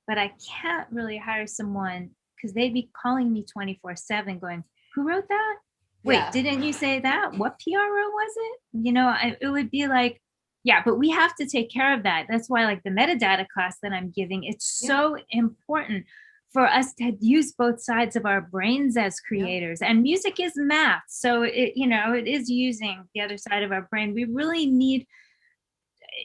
but I can't really hire someone because they'd be calling me 24/7 going, who wrote that? Wait, didn't you say that? What PRO was it? You know, it would be like, yeah, but we have to take care of that. That's why like the metadata class that I'm giving, it's so important for us to use both sides of our brains as creators. And music is math. So it, you know, it is using the other side of our brain. We really need,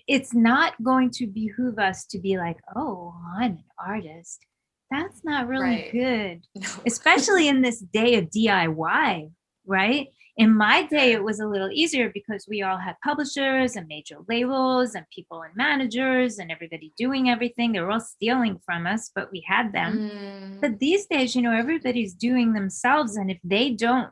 it's not going to behoove us to be like, oh, I'm an artist. That's not really good, especially in this day of DIY, right? In my day, it was a little easier because we all had publishers and major labels and people and managers and everybody doing everything. They were all stealing from us, but we had them. But these days, you know, everybody's doing themselves. And if they don't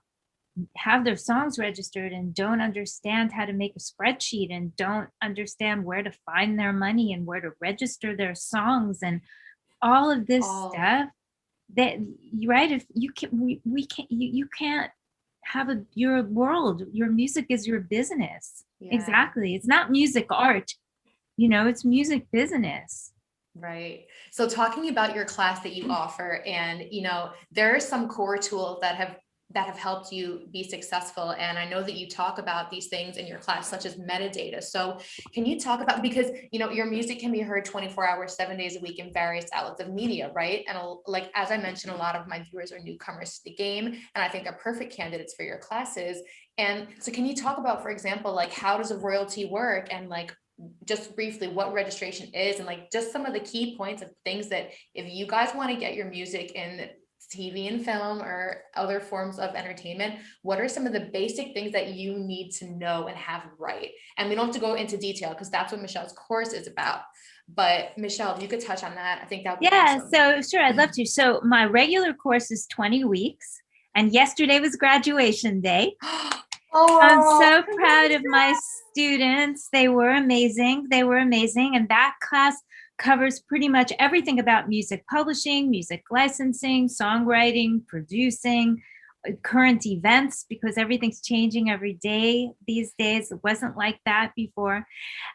have their songs registered and don't understand how to make a spreadsheet and don't understand where to find their money and where to register their songs and all of this
All,
stuff that you right if you can we can't you can't have your world, your music is your business.
yeah.
Exactly, it's not music art, it's music business.
Right. So talking about your class that you offer, and there are some core tools that have helped you be successful. And I know that you talk about these things in your class, such as metadata. So can you talk about, because your music can be heard 24 hours, 7 days a week in various outlets of media, right? And like, as I mentioned, a lot of my viewers are newcomers to the game, and I think they're perfect candidates for your classes. And so can you talk about, for example, like, how does a royalty work, and like, just briefly what registration is, and like just some of the key points of things that if you guys want to get your music in TV and film or other forms of entertainment, what are some of the basic things that you need to know and have right? And we don't have to go into detail because that's what Michèle's course is about. But Michèle, if you could touch on that, I think that would be
Yeah,
awesome.
so sure, I'd love to. So my regular course is 20 weeks, and yesterday was graduation day. I'm
Oh,
so proud of my students. They were amazing. They were amazing. And that class covers pretty much everything about music publishing, music licensing, songwriting, producing, current events, because everything's changing every day these days. It wasn't like that before.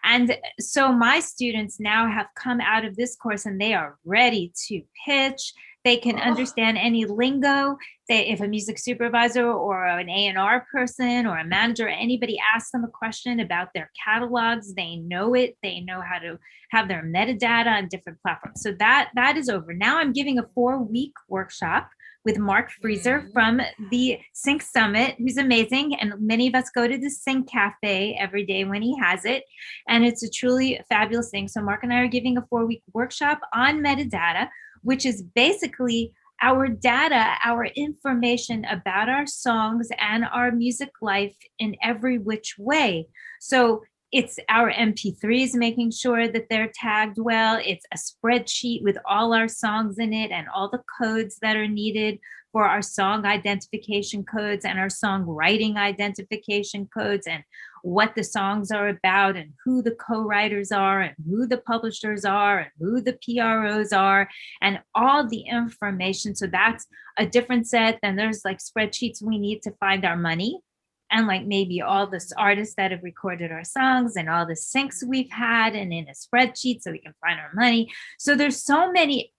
And so my students now have come out of this course and they are ready to pitch. They can
oh,
understand any lingo. If a music supervisor or an A&R person or a manager or anybody asks them a question about their catalogs, they know it. They know how to have their metadata on different platforms. So that is over. Now I'm giving a 4-week workshop with Mark Freezer
mhm.
from the Sync Summit, who's amazing. And many of us go to the Sync Cafe every day when he has it. And it's a truly fabulous thing. So Mark and I are giving a 4-week workshop on metadata, which is basically our data, our information about our songs and our music life in every which way. So it's our MP3s, making sure that they're tagged well. It's a spreadsheet with all our songs in it and all the codes that are needed for our song identification codes and our songwriting identification codes, and what the songs are about and who the co-writers are and who the publishers are and who the PROs are and all the information. So that's a different set. Then there's like spreadsheets we need to find our money, and like maybe all the artists that have recorded our songs and all the syncs we've had and in a spreadsheet so we can find our money. So there's so many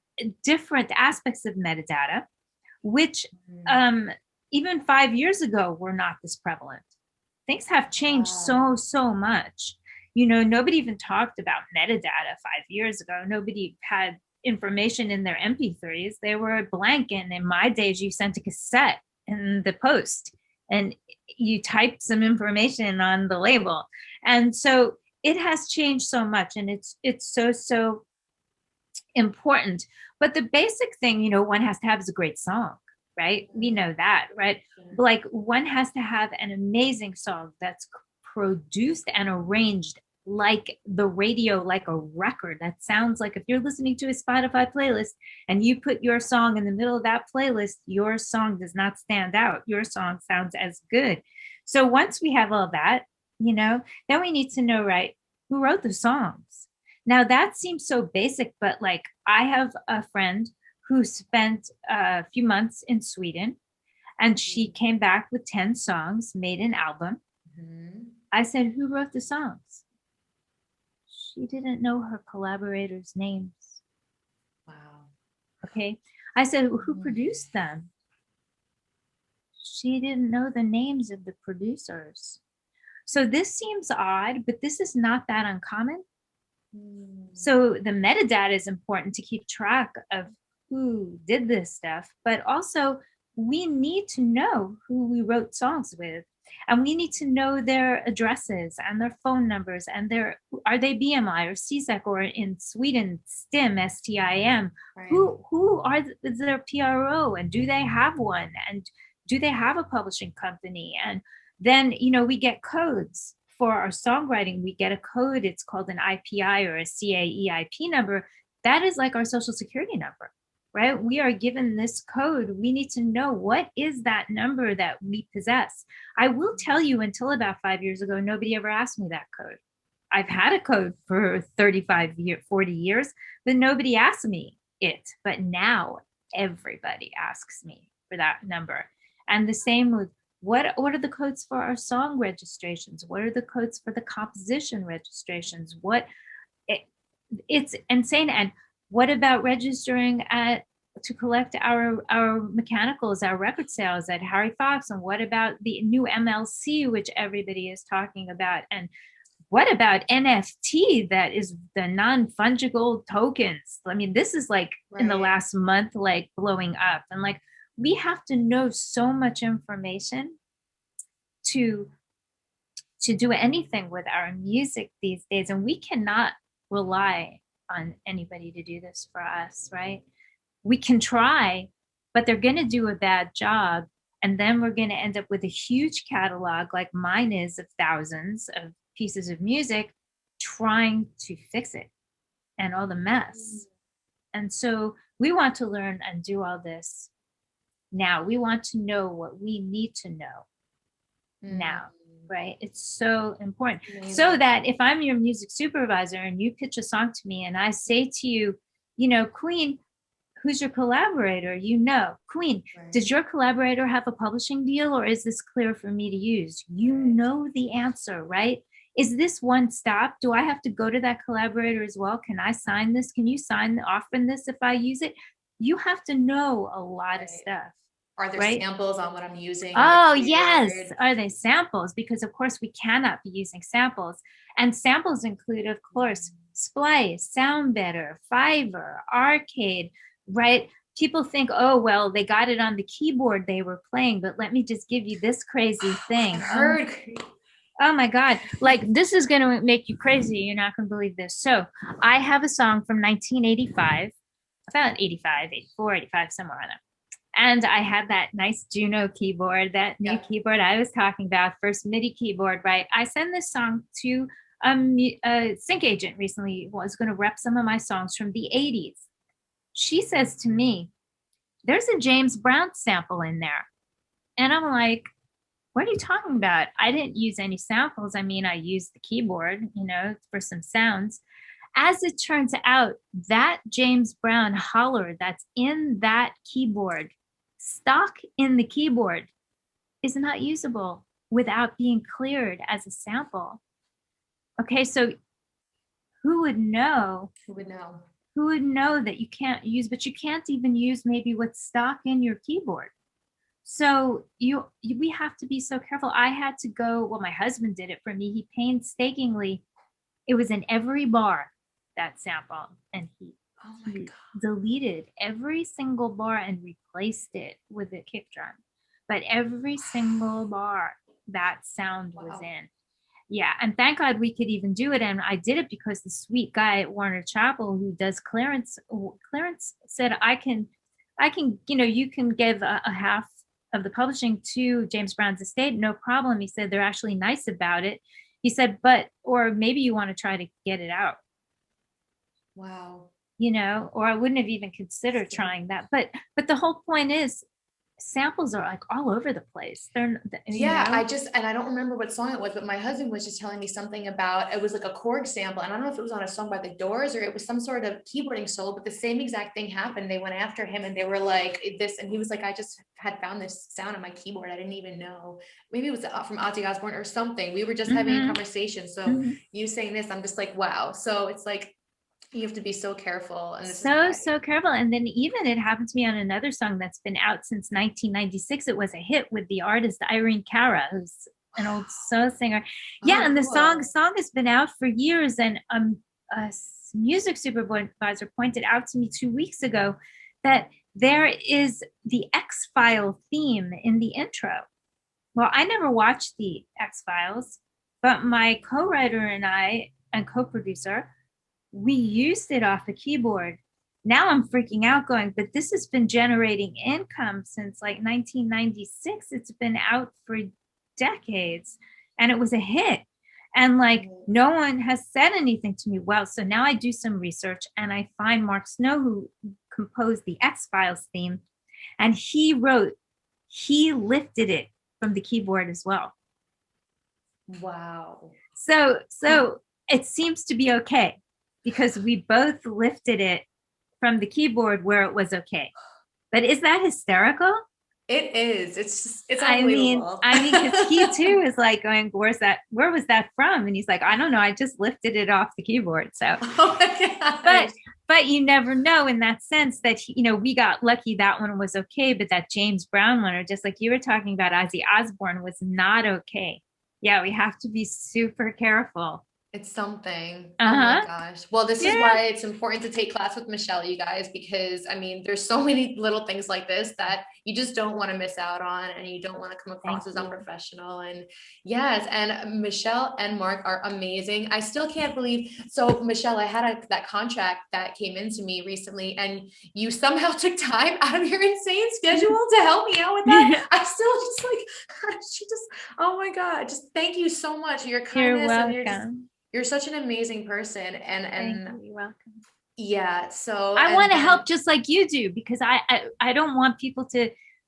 different aspects of metadata, which um, even 5 years ago were not this prevalent. Things have changed
Wow.
so much. Nobody even talked about metadata 5 years ago. Nobody had information in their MP3s. They were blank. And in my days, you sent a cassette in the post and you typed some information on the label. And so it has changed so much, and it's so important. But the basic thing, one has to have is a great song, right? We know that, right? Like, one has to have an amazing song that's produced and arranged like the radio, like a record. That sounds like if you're listening to a Spotify playlist and you put your song in the middle of that playlist, your song does not stand out. Your song sounds as good. So once we have all that, then we need to know, right, who wrote the songs. Now that seems so basic, but like, I have a friend who spent a few months in Sweden and she came back with 10 songs, made an album.
Mhm.
I said, who wrote the songs? She didn't know her collaborators' names.
Wow.
Okay. I said, who
Mhm.
produced them? She didn't know the names of the producers. So this seems odd, but this is not that uncommon.
Mm.
So the metadata is important to keep track of who did this stuff, but also we need to know who we wrote songs with. And we need to know their addresses and their phone numbers and are they BMI or CSEC or in Sweden, STIM, STIM?
Right.
Who are their PRO, and do they have one? And do they have a publishing company? And then, we get codes for our songwriting. We get a code. It's called an IPI or a CAEIP number. That is like our social security number. right? We are given this code. We need to know what is that number that we possess. I will tell you, until about 5 years ago, nobody ever asked me that code. I've had a code for 40 years, but nobody asked me it. But now everybody asks me for that number. And the same with what are the codes for our song registrations? What are the codes for the composition registrations? It's insane. And what about registering to collect our mechanicals, our record sales at Harry Fox? And what about the new MLC, which everybody is talking about? And what about NFT, that is the non-fungible tokens? I mean, this is like in the last month, like blowing up. And like, we have to know so much information to do anything with our music these days. And we cannot rely on anybody to do this for us, right? We can try, but they're going to do a bad job. And then we're going to end up with a huge catalog like mine is of thousands of pieces of music trying to fix it and all the mess. And so we want to learn and do all this now. We want to know what we need to know now, right? It's so important. So that if I'm your music supervisor and you pitch a song to me and I say to you, Queen, who's your collaborator? Queen, does your collaborator have a publishing deal, or is this clear for me to use? You know the answer, right? Is this one stop? Do I have to go to that collaborator as well? Can I sign this? Can you sign off on this if I use it? You have to know a lot of stuff.
Are there samples on what I'm using?
Oh, yes. Are they samples? Because, of course, we cannot be using samples. And samples include, of course, Splice, Sound Better, Fiverr, Arcade, right? People think, oh, well, they got it on the keyboard they were playing, but let me just give you this crazy thing.
I've heard.
Oh my God. Like, this is going to make you crazy. You're not going to believe this. So I have a song from 1985, about 85, 84, 85, somewhere on there. And I had that nice Juno keyboard, that new keyboard I was talking about, first MIDI keyboard, right? I sent this song to a sync agent recently who was going to rep some of my songs from the 80s. She says to me, there's a James Brown sample in there. And I'm like, what are you talking about? I didn't use any samples. I mean, I used the keyboard, for some sounds. As it turns out, that James Brown holler that's in that keyboard, stock in the keyboard, is not usable without being cleared as a sample. Okay, so who would know?
Who would know?
Who would know that you can't use, but you can't even use maybe what's stock in your keyboard. So we have to be so careful. I had to go, well, my husband did it for me. He painstakingly, it was in every bar, that sample, and he deleted every single bar and replaced it with a kick drum. But every single bar that sound was in. Yeah, and thank God we could even do it. And I did it because the sweet guy at Warner Chappell who does clearance said, I can, you can give a half of the publishing to James Brown's estate, no problem. He said, they're actually nice about it. He said, or maybe you want to try to get it out.
Wow.
Or I wouldn't have even considered trying that. But the whole point is, samples are like all over the place.
I don't remember what song it was, but my husband was just telling me something about, it was like a chord sample. And I don't know if it was on a song by the Doors or it was some sort of keyboarding solo, but the same exact thing happened. They went after him and they were like this, and he was like, I just had found this sound on my keyboard. I didn't even know. Maybe it was from Ozzy Osbourne or something. We were just having a conversation. So you saying this, I'm just like, wow. So it's like, you have to be so careful. And
so careful. And then even it happened to me on another song that's been out since 1996. It was a hit with the artist Irene Cara, who's an old soul singer. And the song has been out for years. And a music supervisor pointed out to me 2 weeks ago that there is the X-File theme in the intro. Well, I never watched the X-Files, but my co-writer and I, and co-producer, we used it off the keyboard. Now I'm freaking out going, but this has been generating income since like 1996. It's been out for decades and it was a hit. And like, no one has said anything to me. Well, so now I do some research and I find Mark Snow, who composed the X-Files theme, and he lifted it from the keyboard as well.
Wow.
So it seems to be okay because we both lifted it from the keyboard where it was okay. But is that hysterical?
It is. It's unbelievable.
I mean, because he too is like going, where was that from? And he's like, I don't know. I just lifted it off the keyboard. So,
oh my gosh.
but you never know in that sense that, we got lucky that one was okay, but that James Brown one, or just like you were talking about, Ozzy Osbourne, was not okay. Yeah, we have to be super careful.
It's something. Oh my gosh. Well, this is why it's important to take class with Michèle, you guys, because I mean, there's so many little things like this that you just don't want to miss out on, and you don't want to come across as unprofessional. And yes, and Michèle and Mark are amazing. I still can't believe. So Michèle, I had that contract that came into me recently, and you somehow took time out of your insane schedule to help me out with that. I still just like, she just, oh my God, just thank you so much. Your kindness.
You're welcome.
You're such an amazing person, and
you're welcome.
Yeah, so
I want to help just like you do, because I don't want people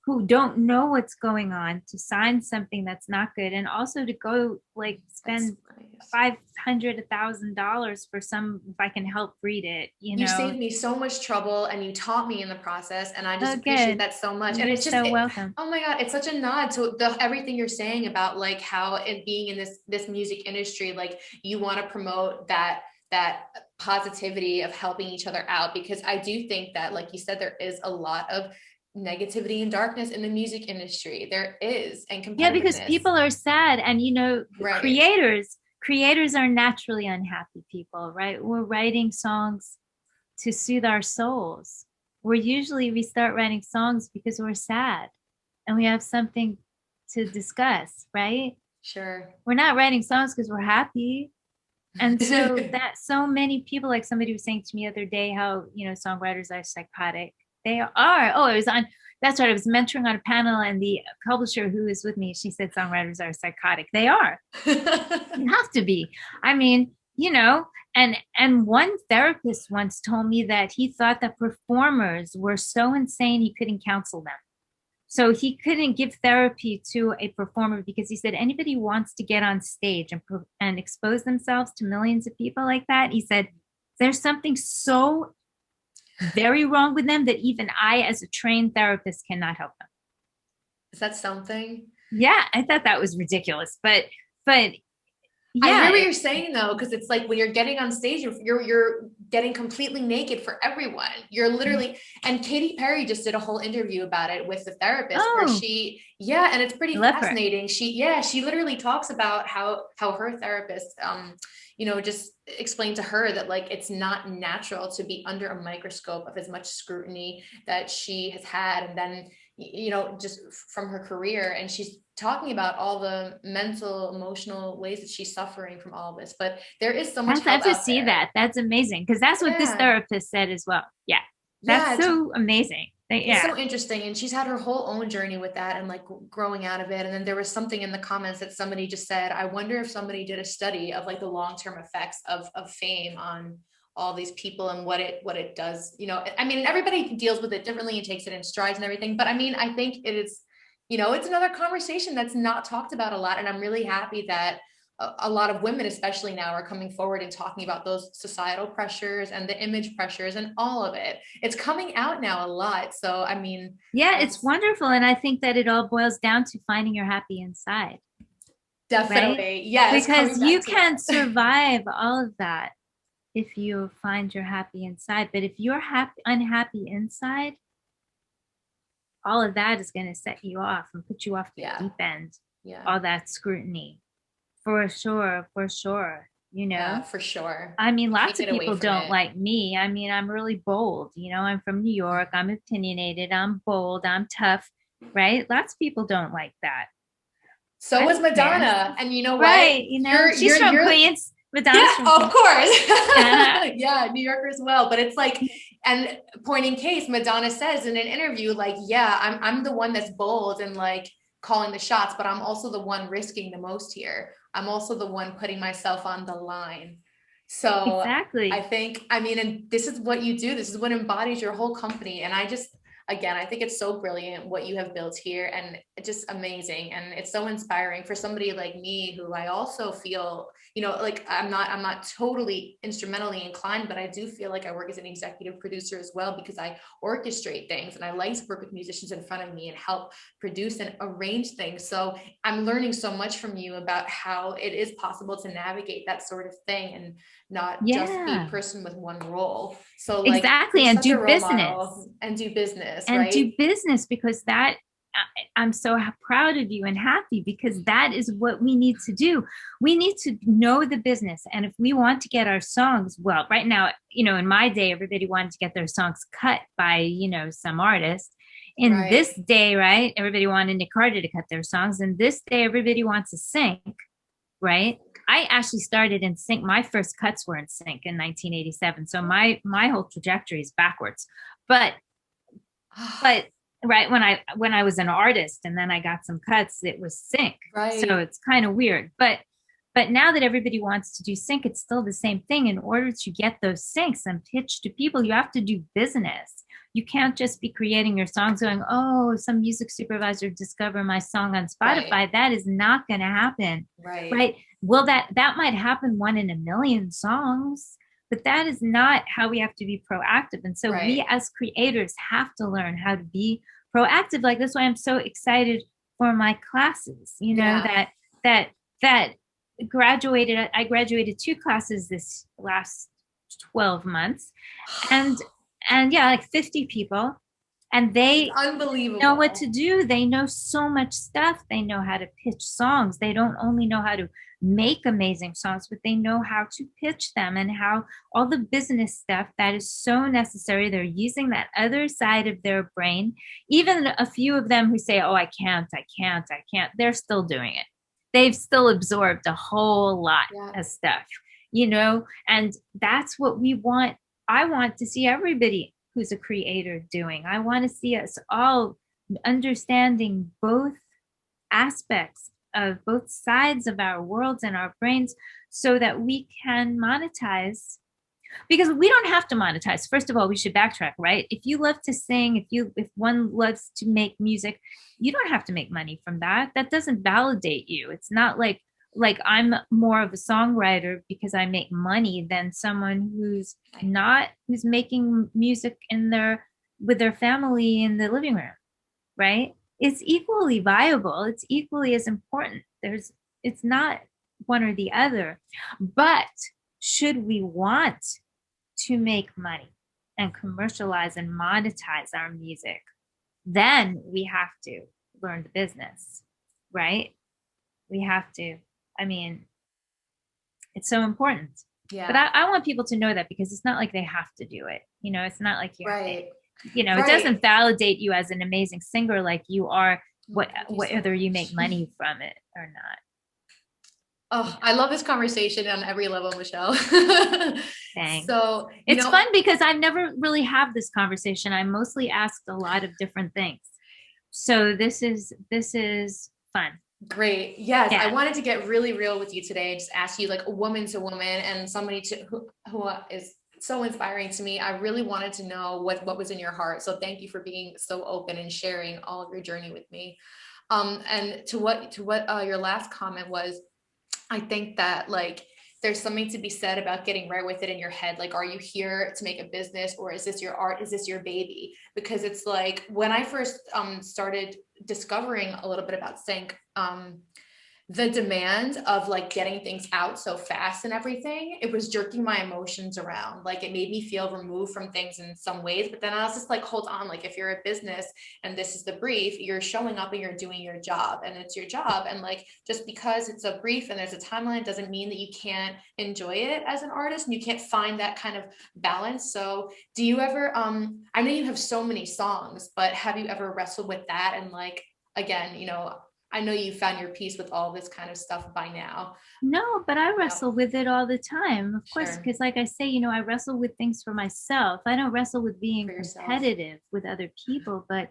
who don't know what's going on to sign something that's not good, and also to go like spend $500,000 for if I can help read it. You
saved me so much trouble, and you taught me in the process, and I just appreciate that so much.
And it's just welcome.
Oh my God, it's such a nod to everything you're saying about like how it being in this music industry, like you want to promote that positivity of helping each other out, because I do think that, like you said, there is a lot of negativity and darkness in the music industry. There is, and
because people are sad, and creators are naturally unhappy people, right? We're writing songs to soothe our souls. We start writing songs because we're sad and we have something to discuss, right?
Sure.
We're not writing songs because we're happy. And so that so many people, like somebody was saying to me the other day, how, songwriters are psychotic. They are. Oh, that's right. I was mentoring on a panel, and the publisher who is with me, she said songwriters are psychotic. They are. You have to be. I mean, and one therapist once told me that he thought that performers were so insane he couldn't counsel them. So he couldn't give therapy to a performer, because he said anybody who wants to get on stage and expose themselves to millions of people like that, he said there's something so very wrong with them that even I, as a trained therapist, cannot help them.
Is that something?
Yeah, I thought that was ridiculous, but yeah.
I hear what you're saying though, because it's like when you're getting on stage, you're getting completely naked for everyone. You're literally, and Katy Perry just did a whole interview about it with the therapist, where and it's pretty fascinating. She literally talks about how her therapist, just explained to her that like it's not natural to be under a microscope of as much scrutiny that she has had, and then just from her career, and she's talking about all the mental, emotional ways that she's suffering from all of this. But there is so much help out there.
See that. That's amazing, because that's what this therapist said as well. Yeah, that's so amazing.
It's so interesting, and she's had her whole own journey with that, and like growing out of it. And then there was something in the comments that somebody just said, I wonder if somebody did a study of like the long-term effects of fame on all these people and what it does. I mean, everybody deals with it differently and takes it in strides and everything, but I mean, I think it is, it's another conversation that's not talked about a lot. And I'm really happy that a lot of women, especially now, are coming forward and talking about those societal pressures and the image pressures and all of it. It's coming out now a lot. So, I mean,
it's wonderful. And I think that it all boils down to finding your happy inside.
Definitely. Right? Yes.
Because you can't survive all of that if you find you're happy inside. But if you're unhappy inside, all of that is going to set you off and put you off the deep end. Yeah. All that scrutiny. For sure. Yeah, for sure. I mean, lots of people don't like me. I mean, I'm really bold. I'm from New York. I'm opinionated. I'm bold. I'm tough. Right? Lots of people don't like that.
So was Madonna. And you know what?
Right. She's from Queens.
Madonna's of course. Yeah, New Yorker as well. But it's like, and point in case, Madonna says in an interview, like, yeah, I'm the one that's bold and like calling the shots, but I'm also the one risking the most here. I'm also the one putting myself on the line. So
Exactly.
I think, I mean, and this is what you do. This is what embodies your whole company. And I just, again, I think it's so brilliant what you have built here, and it's just amazing. And it's so inspiring for somebody like me, who I also feel, like I'm not totally instrumentally inclined, but I do feel like I work as an executive producer as well, because I orchestrate things and I like to work with musicians in front of me and help produce and arrange things. So I'm learning so much from you about how it is possible to navigate that sort of thing and not just be a person with one role. So like,
exactly.
you're
And
such a
do
role
business.
model, and do business,
And
right?
do business, because that, I'm so proud of you and happy, because that is what we need to do. We need to know the business. And if we want to get our songs, well, right now, in my day, everybody wanted to get their songs cut by, some artist. In
Right.
this day, right, everybody wanted Nick Carter to cut their songs. In this day, everybody wants to sync, right? I actually started in sync. My first cuts were in sync in 1987. So my whole trajectory is backwards. But right, when I was an artist and then I got some cuts, it was sync.
Right.
So it's kind of weird. But now that everybody wants to do sync, it's still the same thing. In order to get those syncs and pitch to people, you have to do business. You can't just be creating your songs going, oh, some music supervisor discover my song on Spotify. Right. That is not going to happen. Right. Well, that might happen 1 in a million songs, but that is not how we have to be proactive. And so we as creators have to learn how to be proactive. Like, that's why I'm so excited for my classes, that graduated. I graduated 2 classes this last 12 months, and yeah, like 50 people, and they
unbelievable
know what to do. They know so much stuff. They know how to pitch songs. They don't only know how to make amazing songs, but they know how to pitch them, and how all the business stuff that is so necessary. They're using that other side of their brain. Even a few of them who say, oh, I can't, they're still doing it. They've still absorbed a whole lot of stuff, and that's what we want. I want to see everybody who's a creator doing. I want to see us all understanding both aspects of both sides of our worlds and our brains, so that we can monetize. Because we don't have to monetize. First of all, we should backtrack, right? If you love to sing, if one loves to make music, you don't have to make money from that. That doesn't validate you. It's not like I'm more of a songwriter because I make money than someone who's making music with their family in the living room, right? It's equally viable. It's equally as important. It's not one or the other. But should we want to make money and commercialize and monetize our music, then we have to learn the business, right? We have to. I mean, it's so important. Yeah. But I want people to know that, because it's not like they have to do it. It's not like you have to, it doesn't validate you as an amazing singer like you are, whether you make money from it or not.
Oh, I love this conversation on every level, Michèle.
Thanks. So it's fun because I've never really had this conversation. I mostly asked a lot of different things. So this is fun.
Great. Yes. Yeah. I wanted to get really real with you today. Just ask you, like a woman to woman, and somebody who is so inspiring to me. I really wanted to know what was in your heart. So thank you for being so open and sharing all of your journey with me. And to what your last comment was, I think that like there's something to be said about getting right with it in your head. Like, are you here to make a business, or is this your art? Is this your baby? Because it's like, when I first started discovering a little bit about sync, the demand of like getting things out so fast and everything, it was jerking my emotions around. Like, it made me feel removed from things in some ways. But then I was just like, hold on, like if you're a business and this is the brief, you're showing up and you're doing your job, and it's your job. And like, just because it's a brief and there's a timeline doesn't mean that you can't enjoy it as an artist, and you can't find that kind of balance. So do you ever, I know you have so many songs, but have you ever wrestled with that? And like, again, I know you found your peace with all this kind of stuff by now.
No, but I wrestle with it all the time, of course, because like I say, I wrestle with things for myself. I don't wrestle with being competitive with other people, but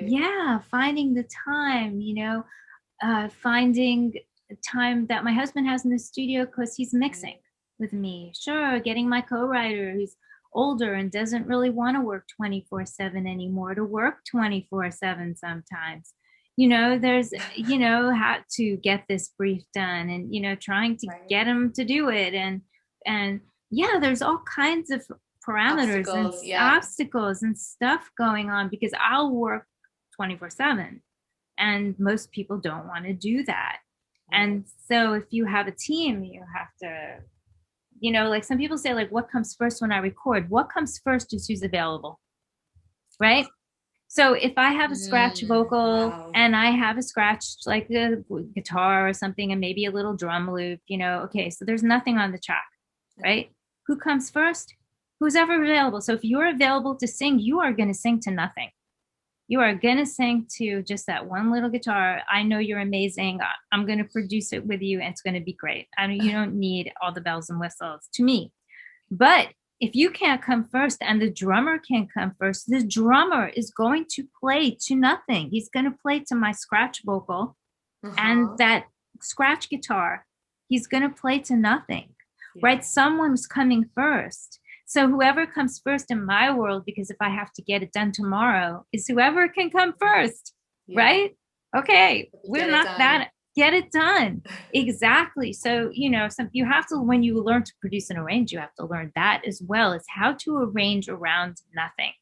yeah, finding the time, finding time that my husband has in the studio because he's mixing. with me. Sure, getting my co-writer who's older and doesn't really want to work 24/7 anymore to work 24/7 sometimes. There's, how to get this brief done and, trying to
Right.
get them to do it. And yeah, there's all kinds of parameters and obstacles and stuff going on because I'll work 24/7 and most people don't want to do that. And so if you have a team, you have to, like some people say, like, what comes first when I record? What comes first is who's available, right? So if I have a scratch vocal and I have a scratch, like a guitar or something, and maybe a little drum loop, okay, so there's nothing on the track, right? Who comes first? Who's ever available. So if you're available to sing, you are going to sing to nothing. You are going to sing to just that one little guitar. I know you're amazing. I'm going to produce it with you and it's going to be great. You don't need all the bells and whistles to me. But if you can't come first and the drummer can't come first, the drummer is going to play to nothing. He's going to play to my scratch vocal and that scratch guitar. He's going to play to nothing, right? Someone's coming first. So whoever comes first in my world, because if I have to get it done tomorrow, is whoever can come first, right? Okay, we're not that. Get it done. Exactly. So, you have to, when you learn to produce and arrange, you have to learn that as well as how to arrange around nothing.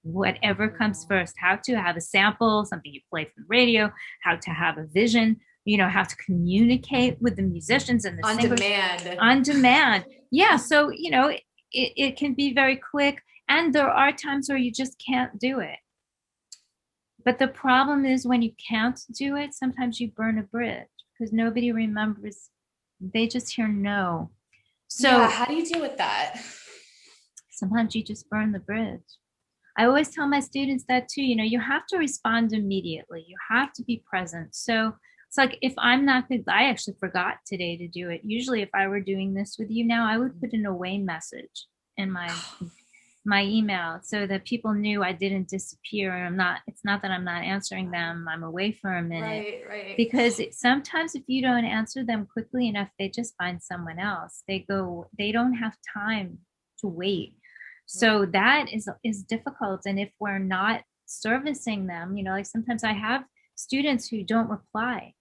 Whatever comes first, how to have a sample, something you play from the radio, how to have a vision, how to communicate with the musicians and the singers. On demand. Yeah. So, it can be very quick. And there are times where you just can't do it. But the problem is when you can't do it, sometimes you burn a bridge because nobody remembers. They just hear no. So
how do you deal with that?
Sometimes you just burn the bridge. I always tell my students that too. You have to respond immediately. You have to be present. So it's like if I'm not good, I actually forgot today to do it. Usually if I were doing this with you now, I would put an away message in my email so that people knew I didn't disappear and it's not that I'm not answering them. I'm away for a minute.
Right.
Because sometimes if you don't answer them quickly enough, they just find someone else. They don't have time to wait. So that is difficult. And if we're not servicing them, like sometimes I have students who don't reply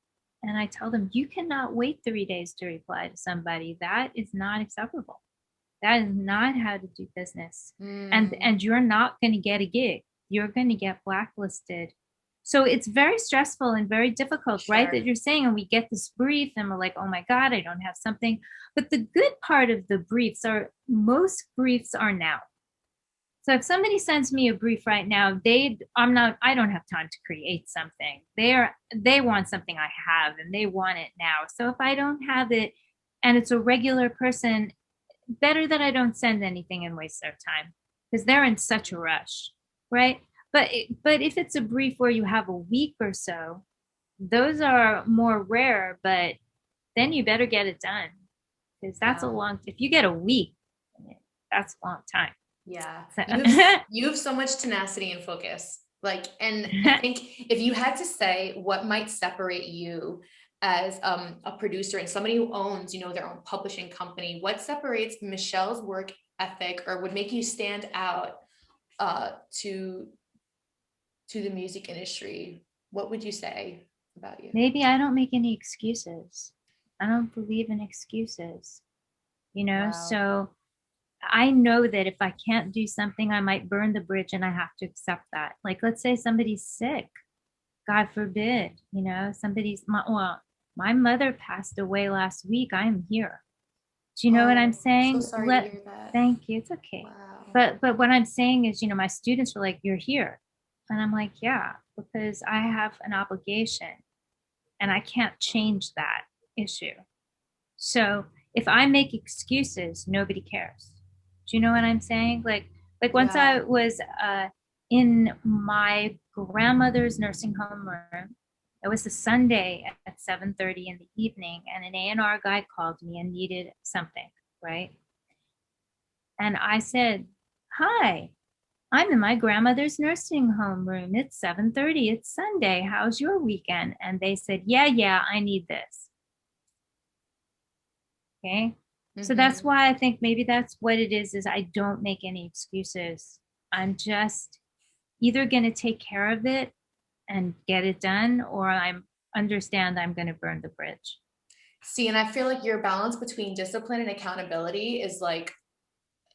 and I tell them, you cannot wait 3 days to reply to somebody. That is not acceptable. That is not how to do business. And you're not going to get a gig. You're going to get blacklisted. So it's very stressful and very difficult, right? That you're saying, and we get this brief and we're like, oh my God, I don't have something. But the good part of the briefs most briefs are now. So if somebody sends me a brief right now, I don't have time to create something. They want something I have and they want it now. So if I don't have it and it's a regular person, better that I don't send anything and waste their time because they're in such a rush, right? But if it's a brief where you have a week or so, those are more rare, but then you better get it done because that's if you get a week, that's a long time.
Yeah. You have so much tenacity and focus. And I think if you had to say what might separate you as a producer and somebody who owns, their own publishing company, what separates Michèle's work ethic or would make you stand out to the music industry? What would you say about you?
Maybe I don't make any excuses. I don't believe in excuses, so I know that if I can't do something, I might burn the bridge and I have to accept that. Like, let's say somebody's sick, God forbid, my mother passed away last week. I'm here. Do you know what I'm saying?
So sorry to hear that.
Thank you. It's okay.
Wow.
But what I'm saying is, my students were like, you're here. And I'm like, yeah, because I have an obligation and I can't change that issue. So if I make excuses, nobody cares. Do you know what I'm saying? Like once I was in my grandmother's nursing home room, it was a Sunday at 7:30 in the evening, and an A&R guy called me and needed something, right? And I said, hi, I'm in my grandmother's nursing home room. It's 7:30. It's Sunday. How's your weekend? And they said, yeah, I need this. Okay. So that's why I think maybe that's what it is I don't make any excuses. I'm just either going to take care of it and get it done, or I'm understand I'm going to burn the bridge.
See, and I feel like your balance between discipline and accountability is like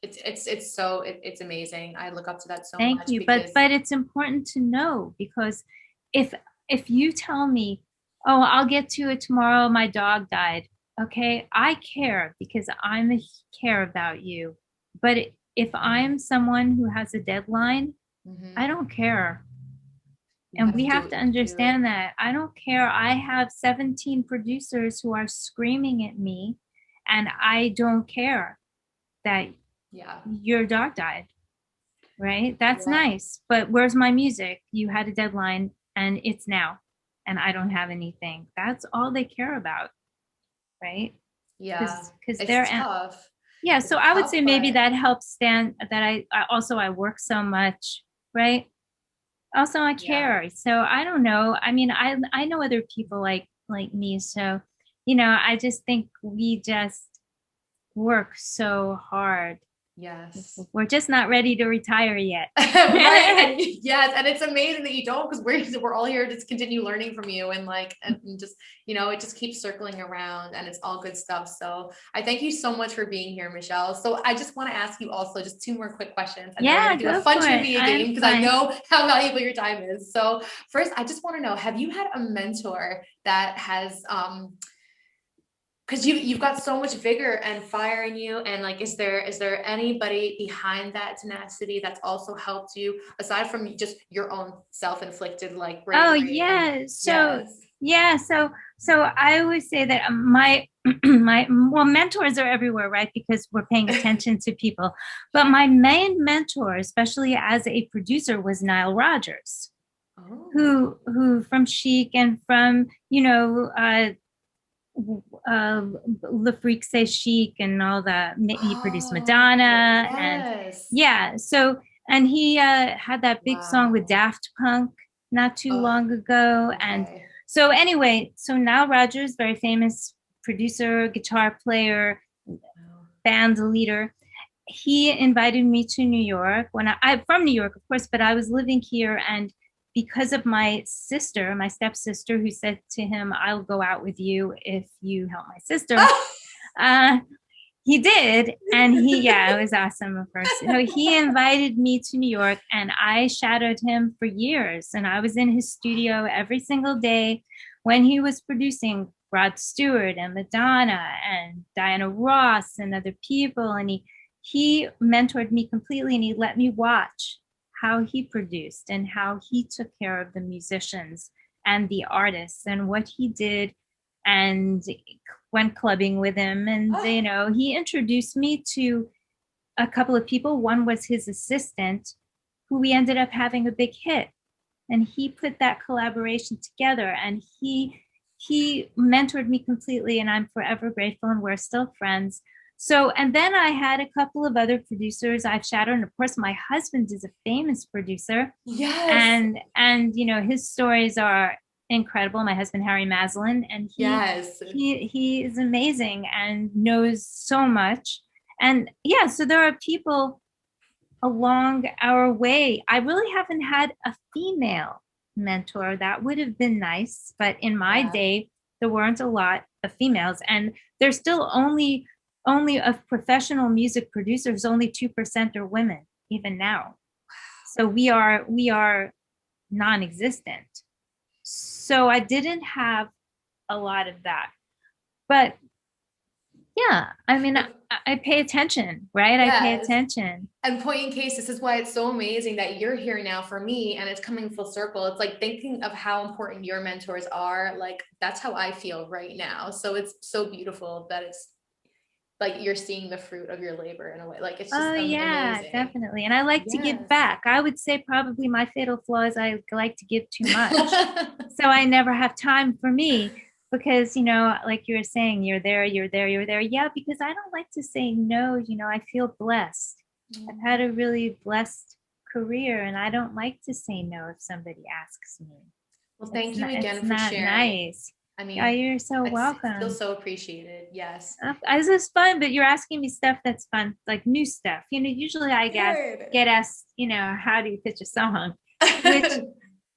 it's amazing. I look up to that so
Thank
much
you.
because
But it's important to know, because if you tell me, oh, I'll get to it tomorrow, my dog died. Okay, I care because I'm a care about you. But if I'm someone who has a deadline, I don't care.
you
And
have
we
to
have to
do it.
understand that. I don't care. I have 17 producers who are screaming at me, and I don't care that
Yeah.
your dog died, right? That's
Yeah.
nice. But where's my music? You had a deadline and it's now, and I don't have anything. That's all they care about, right?
Yeah.
Because they're,
It's tough.
yeah.
It's
So I would
tough,
say maybe
but
that helps stand that I also I work so much, right? Also I
yeah.
care. So I don't know. I mean, I know other people like me. So, I just think we just work so hard.
Yes.
We're just not ready to retire yet.
Right. And yes, and it's amazing that you don't, because we're all here to just continue learning from you, and like and just it just keeps circling around, and it's all good stuff. So I thank you so much for being here, Michèle. So I just want to ask you also just two more quick questions, and then we're
Yeah,
gonna do a
go
fun
for it.
trivia
I'm
game because I
fine.
know how valuable your time is. So first, I just want to know, have you had a mentor that has because you've got so much vigor and fire in you, and like is there anybody behind that tenacity that's also helped you aside from just your own self-inflicted like
Oh
bravery and
yeah. So
yes.
yeah, so I always say that my well, mentors are everywhere, right? Because we're paying attention to people. But my main mentor, especially as a producer, was Nile Rodgers,
Oh,
who from Chic and from Le Freak Say Chic and all that. He produced
oh
Madonna, and
yes,
yeah, so and he had that big song with
wow.
Daft Punk not too
Oh,
long ago. And
okay.
so anyway, so Nile Rodgers, very famous producer, guitar player,
Wow.
band leader. He invited me to New York when I'm from New York, of course, but I was living here. And because of my sister, my stepsister, who said to him, I'll go out with you if you help my sister. Uh, he did. And yeah, it was awesome, of course. So he invited me to New York, and I shadowed him for years. And I was in his studio every single day when he was producing Rod Stewart and Madonna and Diana Ross and other people. And he mentored me completely, and he let me watch how he produced and how he took care of the musicians and the artists and what he did, and went clubbing with him. And he introduced me to a couple of people. One was his assistant, who we ended up having a big hit, and he put that collaboration together, and he mentored me completely, and I'm forever grateful, and we're still friends. So, and then I had a couple of other producers I've shadowed, and of course my husband is a famous producer,
Yes,
and his stories are incredible. My husband, Harry Maslin, and
yes.
he is amazing and knows so much. And yeah, so there are people along our way. I really haven't had a female mentor. That would have been nice, but in my
Yeah.
day, there weren't a lot of females, and there's still only of professional music producers, only 2% are women, even now. So we are non-existent. So I didn't have a lot of that. But yeah, I mean, I pay attention, right? I pay
Yes.
attention.
And point in case, this is why it's so amazing that you're here now for me and it's coming full circle. It's like thinking of how important your mentors are. Like that's how I feel right now. So it's so beautiful that it's like you're seeing the fruit of your labor in a way. Like it's just
Oh yeah,
amazing.
definitely. And I like to give
Yes.
back. I would say probably my fatal flaw is I like to give too much. So I never have time for me, because, like you were saying, you're there, you're there, you're there. Yeah, because I don't like to say no. I feel blessed. I've had a really blessed career, and I don't like to say no if somebody asks me.
Well,
It's
thank you
not, it's
again for
not
sharing.
nice.
I mean,
Yeah, you're so
I
welcome.
feel so appreciated. Yes.
This is fun, but you're asking me stuff that's fun, like new stuff. Usually I get asked, how do you pitch a song? Which,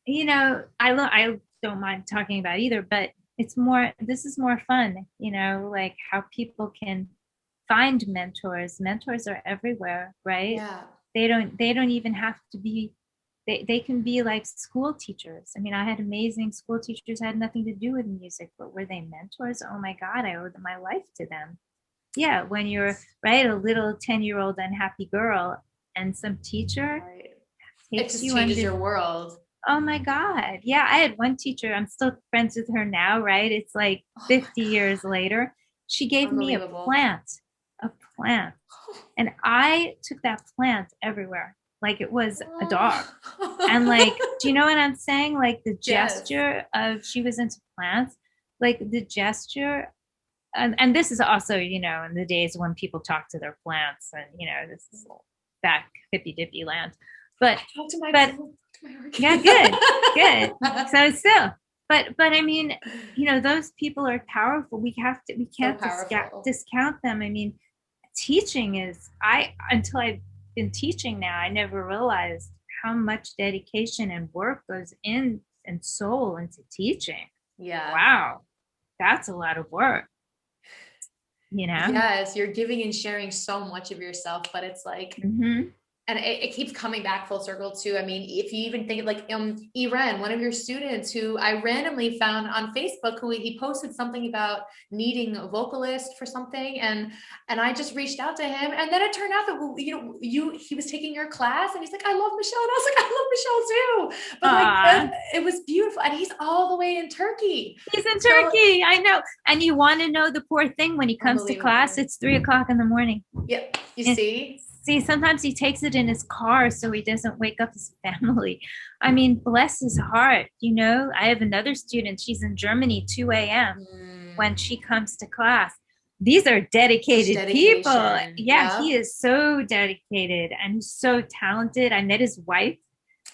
I don't mind talking about either, but this is more fun, like how people can find mentors. Mentors are everywhere, right?
Yeah.
They don't even have to be, they can be like school teachers. I mean, I had amazing school teachers, had nothing to do with music, but were they mentors? Oh my God, I owed my life to them. Yeah, when you're a little 10-year-old unhappy girl and some teacher
it just changes your world.
Oh my God. Yeah, I had one teacher, I'm still friends with her now, right? It's like 50 years later. She gave me a plant. And I took that plant everywhere like it was a dog. And like, do you know what I'm saying? Like the gesture of, she was into plants, like the gesture. And this is also, in the days when people talk to their plants and, this is back hippy dippy land. But yeah, good. So still, but I mean, those people are powerful. We can't discount them. I mean, teaching is, until I've been teaching now, I never realized how much dedication and work goes in and soul into teaching.
Yeah.
Wow. That's a lot of work.
Yes, you're giving and sharing so much of yourself, but it's like, and it keeps coming back full circle too. I mean, if you even think of like Iran, one of your students who I randomly found on Facebook, who he posted something about needing a vocalist for something, and I just reached out to him, and then it turned out that he was taking your class, and he's like, I love Michèle, and I was like, I love Michèle too. But like it was beautiful, and he's all the way in Turkey.
He's in Turkey, I know. And you want to know the poor thing, when he comes to class, it's 3:00 in the morning.
Yep, you see.
See, sometimes he takes it in his car so he doesn't wake up his family. I mean, bless his heart. I have another student. She's in Germany, 2 a.m. when she comes to class. These are dedicated people. Yeah, he is so dedicated and so talented. I met his wife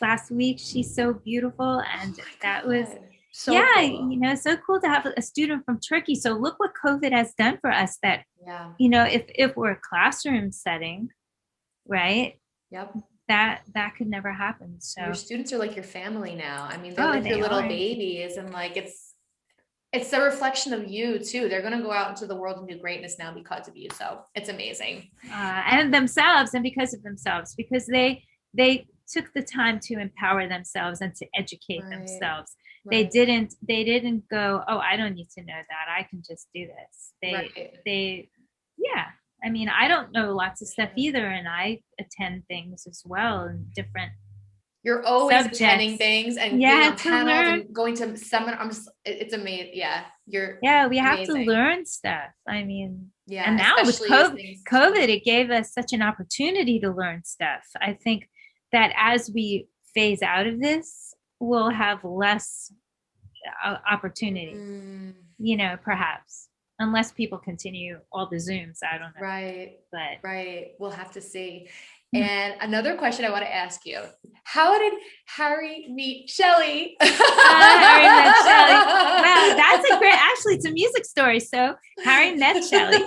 last week. She's so beautiful. And that was, so cool. So cool to have a student from Turkey. So look what COVID has done for us, that, if we're a classroom setting, right?
Yep.
That could never happen. So
your students are like your family now. I mean, they're like your little babies, and like it's a reflection of you too. They're going to go out into the world and do greatness now because of you. So it's amazing.
And themselves, and because of themselves, because they took the time to empower themselves and to educate themselves. They didn't go, oh, I don't need to know that, I can just do this. I mean, I don't know lots of stuff either, and I attend things as well in different.
You're always attending things and being on panels and going to seminars. It's amazing. Yeah,
we have to learn stuff. I mean, and now with COVID, it gave us such an opportunity to learn stuff. I think that as we phase out of this, we'll have less opportunity. Perhaps. Unless people continue all the Zooms, I don't know.
Right.
But
we'll have to see. And another question I want to ask you: how did Harry meet Shelly?
Harry met Shelly. Wow, that's a great. Actually, it's a music story. So Harry met Shelly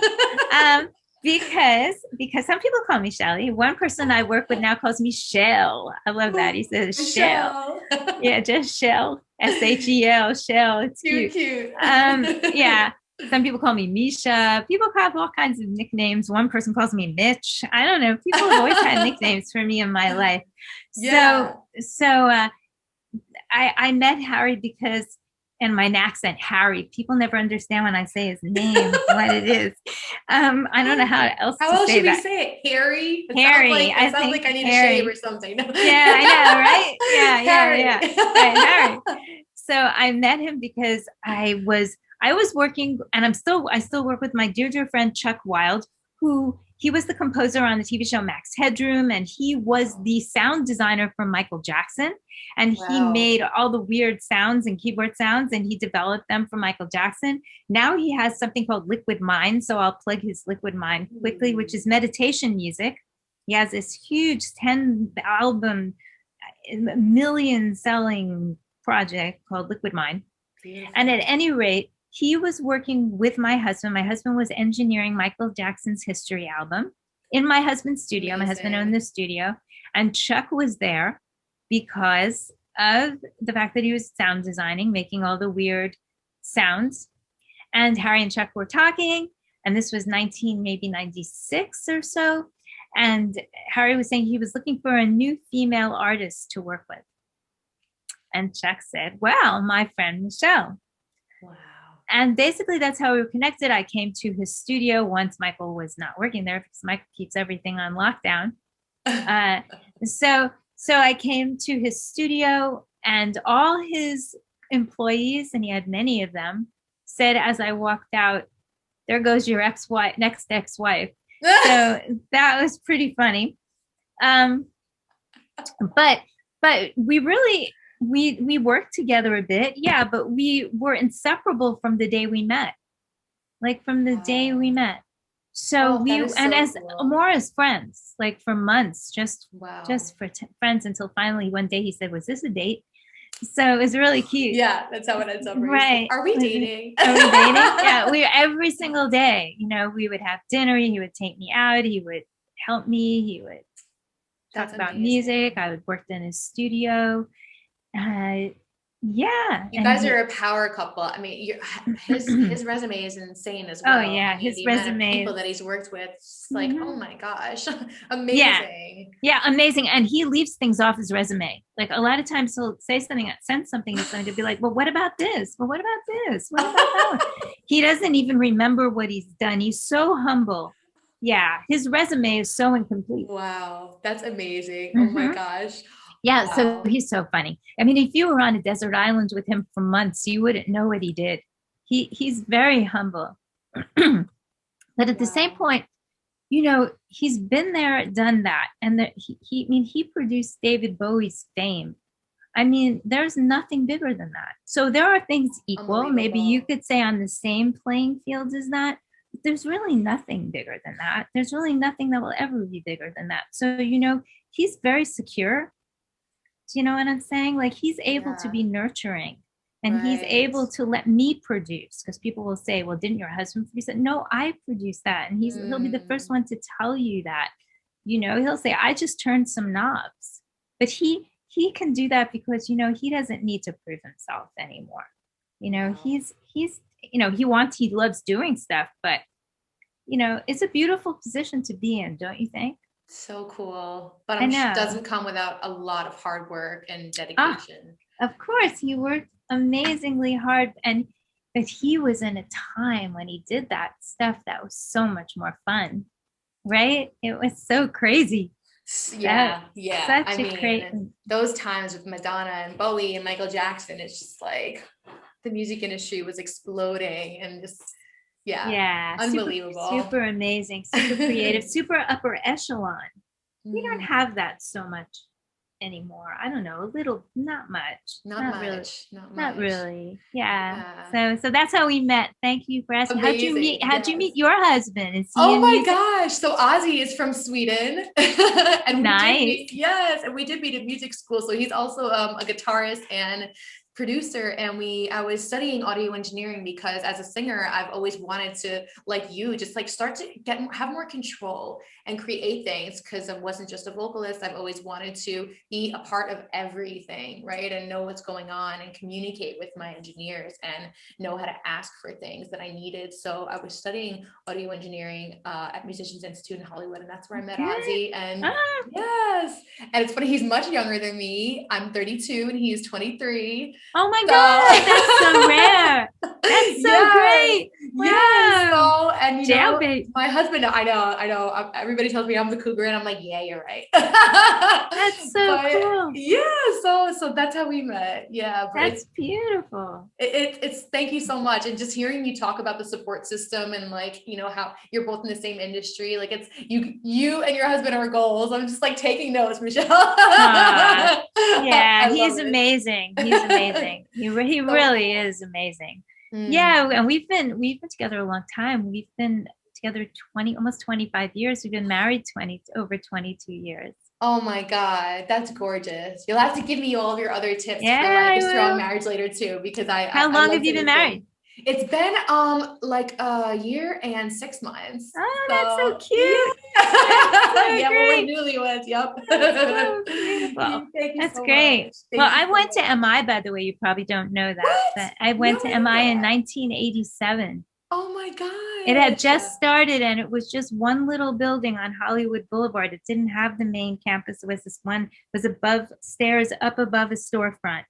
because some people call me Shelly. One person I work with now calls me Shell. I love that. He says Shell. Yeah, just Shell. Shel. Shell. It's cute. Yeah. Some people call me Misha. People have all kinds of nicknames. One person calls me Mitch. I don't know. People have always had nicknames for me in my life. Yeah. So I met Harry because, and my accent, Harry. People never understand when I say his name, what it is. I don't know how else to say that. How else should we say
it? Harry?
Harry.
It sounds like I need Harry. A shave or something.
Yeah, I know, right? Yeah. Right, Harry. So I met him because I was working, and I still work with my dear friend Chuck Wilde, who he was the composer on the TV show Max Headroom, and he was the sound designer for Michael Jackson, and he made all the weird sounds and keyboard sounds, and he developed them for Michael Jackson. Now he has something called Liquid Mind, so I'll plug his Liquid Mind quickly, which is meditation music. He has this huge 10-album, million-selling project called Liquid Mind. Beautiful. And at any rate, he was working with my husband. My husband was engineering Michael Jackson's History album in my husband's studio.
Amazing.
My husband owned the studio, and Chuck was there because of the fact that he was sound designing, making all the weird sounds. And Harry and Chuck were talking, and this was 1996 or so. And Harry was saying he was looking for a new female artist to work with. And Chuck said, well, my friend Michèle.
Wow.
And basically that's how we were connected. I came to his studio once Michael was not working there because Michael keeps everything on lockdown. So I came to his studio, and all his employees, and he had many of them, said as I walked out, there goes your ex-wife, next ex-wife. So that was pretty funny. But we really, we worked together a bit. Yeah, but we were inseparable from the day we met. Like from the day we met. So as cool. More as friends, like for months, just for friends, until finally one day he said, was this a date? So it was really cute.
Yeah, that's how it ends up.
Right.
Are we dating?
Are we dating? Yeah, every single day, we would have dinner. He would take me out. He would help me. He would talk about music. I would work in his studio. Yeah,
you guys are a power couple. I mean, his resume is insane as well.
Oh yeah, his resume.
People that he's worked with, like, oh my gosh, amazing.
Yeah, amazing. And he leaves things off his resume. Like a lot of times he'll say something, send something to somebody to be like, well, what about this? Well, what about this? What about that one? He doesn't even remember what he's done. He's so humble. Yeah, his resume is so incomplete.
Wow, that's amazing. Oh my gosh.
Yeah, wow. So he's so funny. I mean, if you were on a desert island with him for months, you wouldn't know what he did. He's very humble. But at the same point, he's been there, done that. And he produced David Bowie's fame. I mean, there's nothing bigger than that. So there are things equal. Maybe you could say on the same playing field as that. But there's really nothing bigger than that. There's really nothing that will ever be bigger than that. So, he's very secure. Do you know what I'm saying? Like he's able to be nurturing, and he's able to let me produce, because people will say, well, didn't your husband produce it? No, I produced that. And he'll be the first one to tell you that. He'll say, I just turned some knobs. But he can do that because, he doesn't need to prove himself anymore. He loves doing stuff, but, it's a beautiful position to be in, don't you think?
So cool. But I'm sure it doesn't come without a lot of hard work and dedication.
Of course, he worked amazingly hard, but he was in a time when he did that stuff that was so much more fun, right? It was so crazy.
Yeah. Those times with Madonna and Bowie and Michael Jackson, it's just like the music industry was exploding and just unbelievable.
Super amazing, super creative, super upper echelon. We don't have that so much anymore. I don't know, a little, not much. Not really. Yeah. So that's how we met. Thank you for asking.
Amazing.
How'd you meet your husband?
Oh my gosh. So Ozzy is from Sweden. And
nice.
And we did meet at music school. So he's also a guitarist and producer, and I was studying audio engineering because as a singer I've always wanted to, like you, just like start to have more control and create things, because I wasn't just a vocalist. I've always wanted to be a part of everything, right, and know what's going on and communicate with my engineers and know how to ask for things that I needed. So I was studying audio engineering at Musicians Institute in Hollywood, and that's where I met Ozzy. And and it's funny, he's much younger than me. I'm 32 and he is 23.
Oh my God, that's so rare. That's so great. Wow.
Yeah. So, my husband, I know. Everybody tells me I'm the cougar, and I'm like, yeah, you're right.
That's so cool.
Yeah. So that's how we met. Yeah. But
that's beautiful.
It's thank you so much. And just hearing you talk about the support system and like, how you're both in the same industry, like it's you and your husband are goals. I'm just like taking notes, Michèle.
Yeah, he's amazing. He's amazing. He really is amazing. Yeah, and we've been together a long time. We've been together almost 25 years. We've been married over 22 years.
Oh my God, that's gorgeous. You'll have to give me all of your other tips for like a strong marriage later too, because How
long have you been married?
It's been like a year and 6 months.
Oh,
So,
that's so cute.
yeah,
So
yeah, well, we're
great.
newlyweds. Yep.
That's so beautiful.
Thank you
That's
so
great.
much. Thank
Well,
you
I
so
went to
much.
MI, by the way. You probably don't know that,
What?
but I
No,
went to
I didn't know
MI in
that.
1987.
Oh my
It had
gosh.
just started and it was just one little building on Hollywood Boulevard. It didn't have the main campus. It was this one, it was above stairs up above a storefront.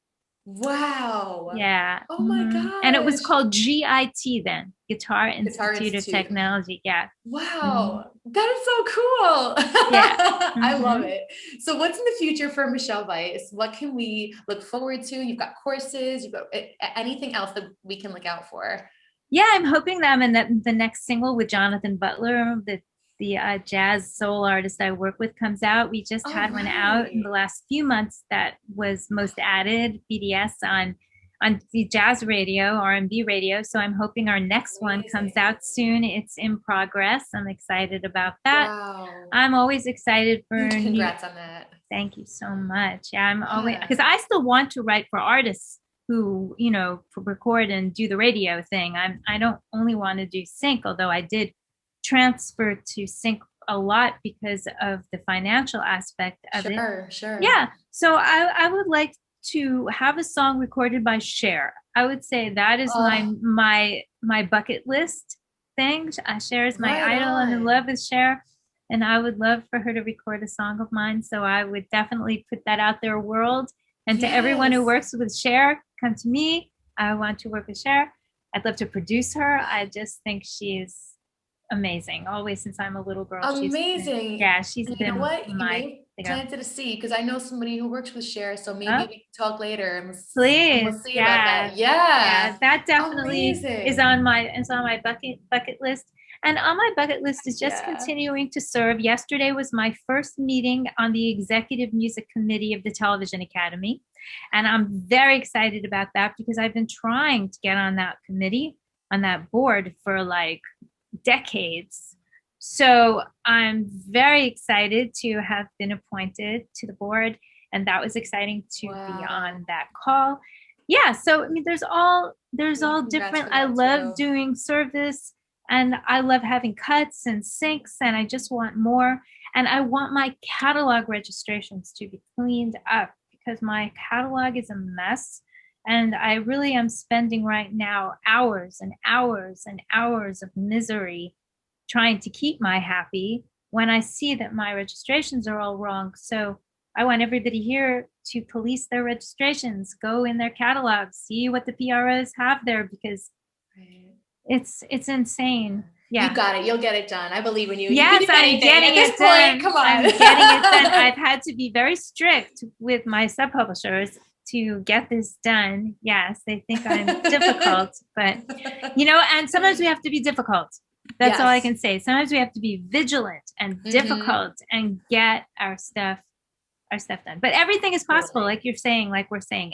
Wow.
Yeah.
Oh my
And it was
gosh.
called GIT then, Guitar
Guitar
Institute of
Institute.
Technology. Yeah. hmm
Wow, that is so cool.
Yeah.
I love
hmm
it. So what's in the future for Michèle Vice? What can we look forward to? You've got courses, you've got anything else that we can look out for?
Yeah, I'm hoping that I'm in the next single with Jonathan Butler, the jazz soul artist I work with, comes out. We just
All
had one out in
right.
the last few months that was most added BDS on the jazz radio, R&B radio. So I'm hoping our next one comes
Amazing.
out soon. It's in progress. I'm excited about that.
Wow.
I'm always excited for
Huge
new.
congrats on that.
Thank you so much. Yeah, I'm always,
Yeah.
because I still want to write for artists who, record and do the radio thing. I don't only want to do sync, although I did transfer to sync a lot because of the financial aspect of it.
Sure, sure.
Yeah. So I would like to have a song recorded by Cher. I would say that is my bucket list thing. Cher is my
Right
idol. I'm in
on.
love with Cher. And I would love for her to record a song of mine. So I would definitely put that out there, world. And to everyone who
Yes.
works with Cher, come to me. I want to work with Cher. I'd love to produce her. I just think she's amazing. Always since I'm a little girl,
Amazing.
she's
And you know
been
what? You
my
may
thing.
planted a seed because I know somebody who works with Cher, so maybe
Oh,
we can talk later and we'll
please,
see about
yeah,
that. Yeah.
that definitely is
Amazing.
on my bucket list. And on my bucket list is just
Yeah.
continuing to serve. Yesterday was my first meeting on the executive music committee of the Television Academy. And I'm very excited about that because I've been trying to get on that committee, on that board for like decades. So I'm very excited to have been appointed to the board, and that was exciting to be on that call. Yeah, so I mean, there's all different. I love doing service, and I love having cuts and syncs, and I just want more. And I want my catalog registrations to be cleaned up because my catalog is a mess. And I really am spending right now hours and hours and hours of misery trying to keep my happy when I see that my registrations are all wrong. So I want everybody here to police their registrations, go in their catalogs, see what the PROs have there because it's insane. Yeah.
You got it. You'll get it done. I believe in you.
Yes,
you can do
I'm
anything.
getting
At this
it
point,
done.
come on.
I'm getting it done. I've had to be very strict with my sub-publishers to get this done. Yes, they think I'm difficult, but and sometimes we have to be difficult. That's all I can say. Sometimes we have to be vigilant and difficult and get our stuff done. But everything is possible, like you're saying, like we're saying.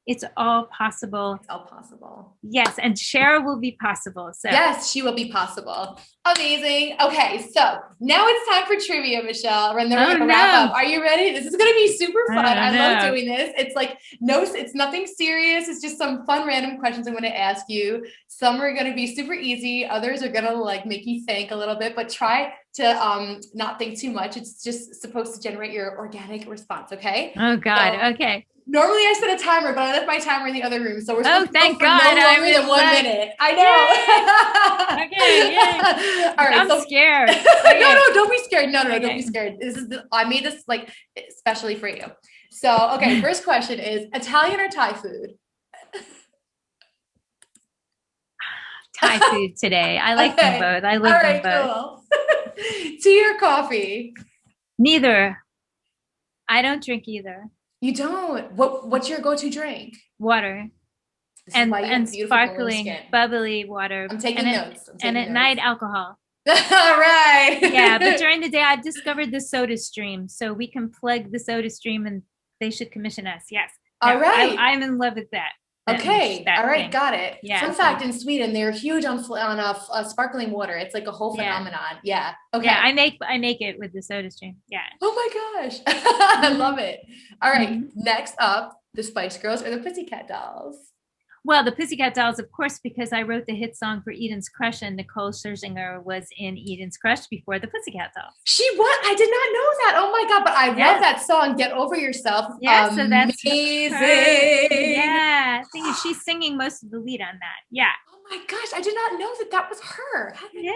It's all possible.
It's all possible.
Yes, and Cher will be possible. So
yes, she will be possible. Amazing. Okay, so now it's time for trivia, Michèle, and then we're gonna wrap up. Are you ready? This is gonna be super fun. I love doing this. It's like it's nothing serious. It's just some fun random questions I'm gonna ask you. Some are gonna be super easy. Others are gonna like make you think a little bit, but try to not think too much. It's just supposed to generate your organic response. Okay.
Oh God. So, okay.
Normally I set a timer, but I left my timer in the other room. So we're supposed
to go for no
longer than 1 minute. I know.
Okay. Yeah.
All right.
I'm scared.
Okay. No, don't be scared. No, don't be scared. I made this like especially for you. So, okay. First question is Italian or Thai food?
Thai food today. I like them both. I love them both.
Cool. Tea or coffee?
Neither. I don't drink either.
You don't? What's your go-to drink?
Water. And sparkling, bubbly water.
I'm taking notes.
And at night, alcohol.
All right.
Yeah, but during the day, I've discovered the Soda Stream. So we can plug the Soda Stream and they should commission us. Yes.
All right.
I'm in love with that.
Okay. All right. Thing. Got it.
Yeah.
Fun fact, in Sweden, they're huge on sparkling water. It's like a whole phenomenon. Yeah. Okay.
Yeah. I make it with the Soda Stream. Yeah.
Oh my gosh. I love it. All right. Next up, the Spice Girls or the Pussycat Dolls?
Well, the Pussycat Dolls, of course, because I wrote the hit song for Eden's Crush, and Nicole Scherzinger was in Eden's Crush before the Pussycat Dolls.
She what? I did not know that. Oh my God. But I love that song. Get Over Yourself.
Yeah. So that's
amazing.
Yeah. She's singing most of the lead on that. Yeah.
Oh my gosh. I did not know that was her.
Yeah.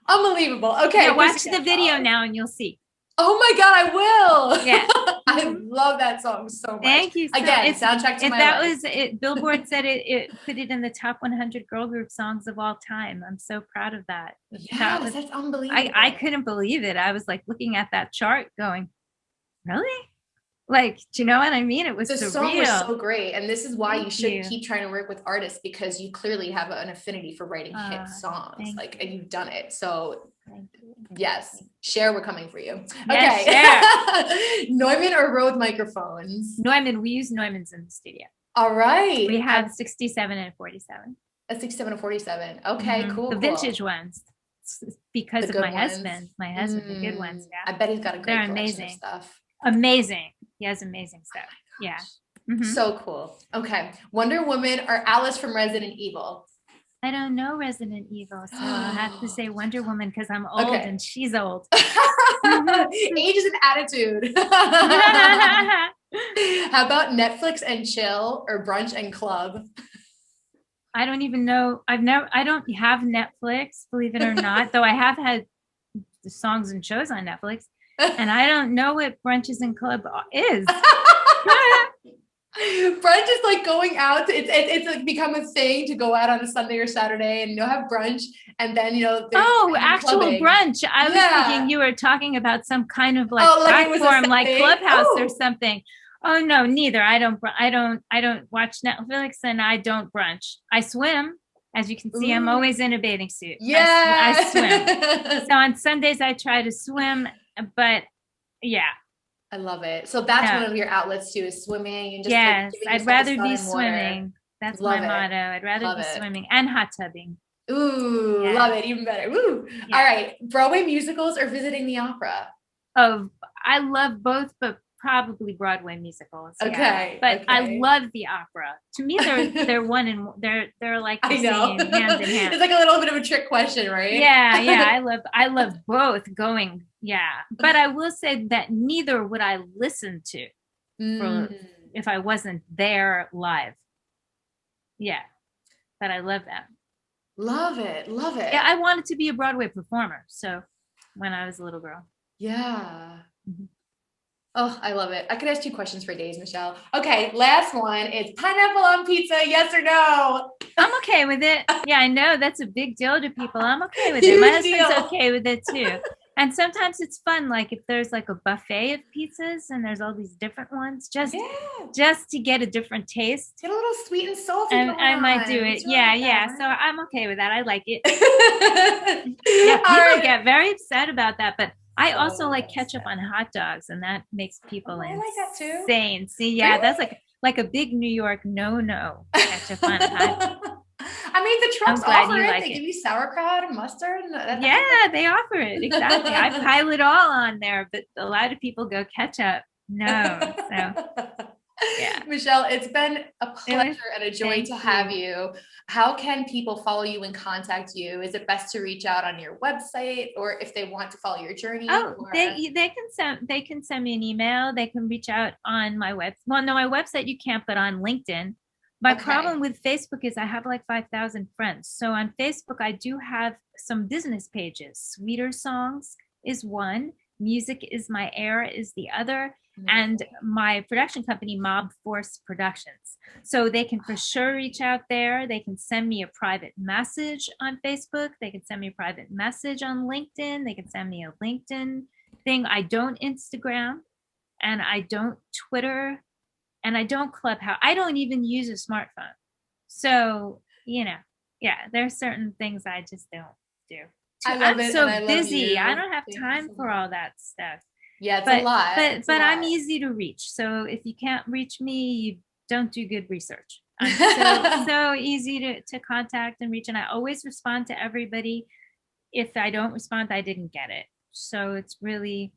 Unbelievable. Okay.
Yeah, watch the video now and you'll see.
Oh my God, I will.
Yeah.
I love that song so much.
Thank you.
Again, soundtrack to my
that
life.
Was it. Billboard said it put it in the top 100 girl group songs of all time. I'm so proud of that.
Yeah, that's unbelievable.
I couldn't believe it. I was like looking at that chart going, really? Like, do you know what I mean? It was
the
surreal.
song was so great. And this is why you should keep trying to work with artists, because you clearly have an affinity for writing hit songs. And you've done it. So yes, Cher, we're coming for you.
Yes,
okay. Neumann or Rode microphones?
Neumann. We use Neumanns in the studio.
All right.
We have 67 and 47.
A 67 and 47. Okay, cool.
The vintage ones. Because of my husband. My husband, the good ones. Yeah.
I bet he's got a great collection
amazing.
Of stuff.
Amazing. He has amazing stuff. Yeah.
So cool. Okay. Wonder Woman or Alice from Resident Evil?
I don't know Resident Evil, so I'll have to say Wonder Woman because I'm old and she's old.
Age is an attitude. How about Netflix and chill or brunch and club?
I don't even know. I don't have Netflix, believe it or not, though I have had the songs and shows on Netflix, and I don't know what brunches and club is.
Brunch is like going out. It's like become a thing to go out on a Sunday or Saturday and have brunch, and then
actual clubbing. Brunch. I was thinking you were talking about some kind of like platform, like Clubhouse or something. Oh no, neither. I don't watch Netflix and I don't brunch. I swim. As you can see, I'm always in a bathing suit.
Yeah,
I swim. So on Sundays I try to swim, but yeah.
I love it. So that's one of your outlets too, is swimming and just
I'd rather be swimming. That's my motto. I'd rather be swimming and hot tubbing.
Ooh, love it. Even better. Woo. Yeah. All right. Broadway musicals or visiting the opera?
Oh, I love both, but probably Broadway musicals.
Okay.
But I love the opera. To me, they're one and they're like the same, hand in hand.
It's like a little bit of a trick question, right?
Yeah. I love both going. Yeah. But I will say that neither would I listen to if I wasn't there live. Yeah. But I love them.
Love it.
Yeah, I wanted to be a Broadway performer. So when I was a little girl.
Yeah. Mm-hmm. Oh, I love it. I could ask you questions for days, Michèle. Okay, last one is pineapple on pizza, yes or no?
I'm okay with it. Yeah, I know that's a big deal to people. I'm okay with it. My husband's okay with it too. And sometimes it's fun, like if there's like a buffet of pizzas and there's all these different ones, just to get a different taste.
Get a little sweet and salty.
And I might do it. Yeah. So I'm okay with that. I like it. People get very upset about that, but I also like ketchup on hot dogs, and that makes people insane. I like that too. See, that's like a big New York no. Ketchup on hot dogs.
I mean, the trucks offer it. They give you sauerkraut and mustard.
They offer it. Exactly. I pile it all on there, but a lot of people go ketchup. No. So, yeah.
Michèle, it's been a pleasure and a joy to have you. How can people follow you and contact you? Is it best to reach out on your website, or if they want to follow your journey?
They can send me an email. They can reach out on my website. Well, no, my website you can't, but on LinkedIn. My problem with Facebook is I have like 5,000 friends. So on Facebook, I do have some business pages. Sweeter Songs is one. Music is My Air is the other. And my production company, Mob Force Productions. So they can for sure reach out there. They can send me a private message on Facebook. They can send me a private message on LinkedIn. They can send me a LinkedIn thing. I don't Instagram, and I don't Twitter, and I don't Clubhouse. I don't even use a smartphone. So, there's certain things I just don't do. I'm so busy. I don't have time for all that stuff.
Yeah, it's a lot.
But I'm easy to reach. So if you can't reach me, you don't do good research. I'm so easy to contact and reach. And I always respond to everybody. If I don't respond, I didn't get it. So it's really,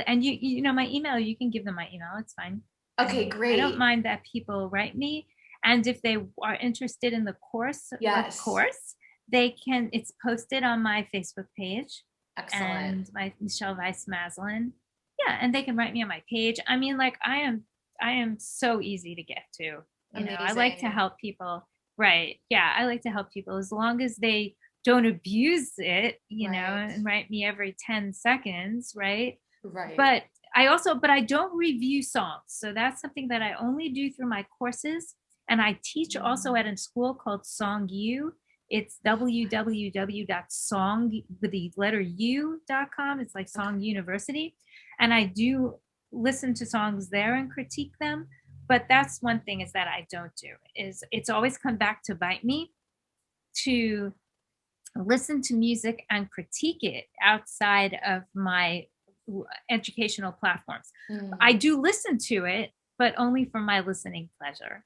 and you know, my email, you can give them my email. It's fine.
Okay, great.
I don't mind that people write me. And if they are interested in the course,
Yes.
of course, they can, it's posted on my Facebook page.
Excellent.
And my Michèle Vice-Maslin. Yeah, and they can write me on my page. I mean, like I am so easy to get to. You know, I like to help people. Right. Yeah, I like to help people as long as they don't abuse it, you know, and write me every 10 seconds, right?
Right.
But I don't review songs. So that's something that I only do through my courses. And I teach also at a school called SongU. It's www.song with the letter u.com. It's like Song University. And I do listen to songs there and critique them. But that's one thing is that I don't do, is it's always come back to bite me to listen to music and critique it outside of my educational platforms. I do listen to it, but only for my listening pleasure.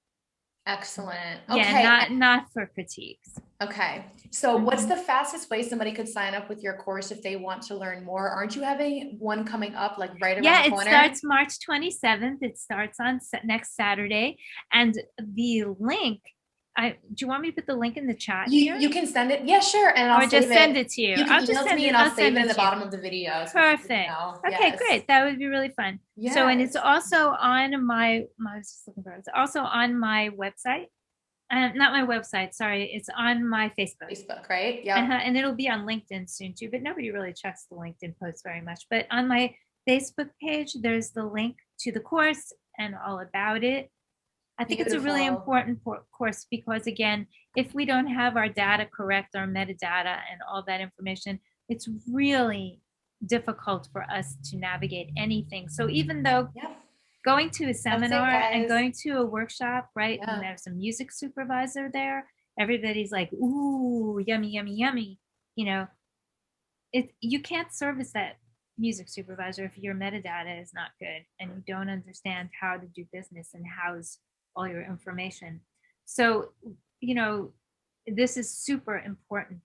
Excellent. Okay.
Yeah, not for critiques.
Okay. So what's the fastest way somebody could sign up with your course if they want to learn more? Aren't you having one coming up like right around the corner?
Yeah, it starts March 27th. It starts on next Saturday. And the link, do you want me to put the link in the chat here?
You can send it. Yeah, sure. And I'll
just send it to you.
You can email it to me and I'll save it in the bottom of the video.
Perfect. Okay, great. That would be really fun. Yes. So, and it's also on my it's also on my website. Not my website, sorry. It's on my Facebook.
Facebook, right? Yeah.
And it'll be on LinkedIn soon too, but nobody really checks the LinkedIn posts very much. But on my Facebook page, there's the link to the course and all about it. I think it's a really important course because, again, if we don't have our data correct, our metadata and all that information, it's really difficult for us to navigate anything. So even though going to a seminar and going to a workshop, right, and there's a music supervisor there, everybody's like, ooh, yummy, yummy, yummy. You know, you can't service that music supervisor if your metadata is not good and you don't understand how to do business and house all your information. So, you know, this is super important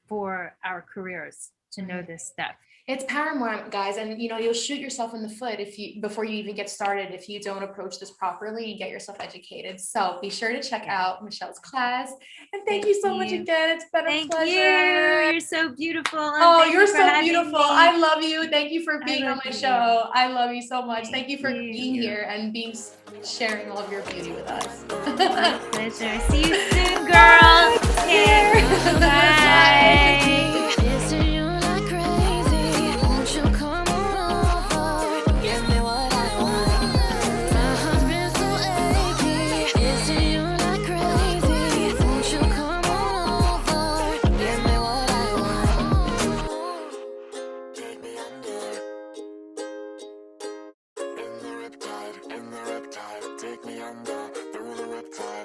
for our careers to know this stuff.
It's paramount, guys. And, you know, you'll shoot yourself in the foot before you even get started, if you don't approach this properly and get yourself educated. So be sure to check out Michèle's class. And thank you so much again. It's been a pleasure.
Thank you. You're so beautiful.
Oh, you're so beautiful. I love you. Thank you for being on my show. I love you so much. Thank you for being here and sharing all of your beauty with us.
My pleasure. See you soon, girl.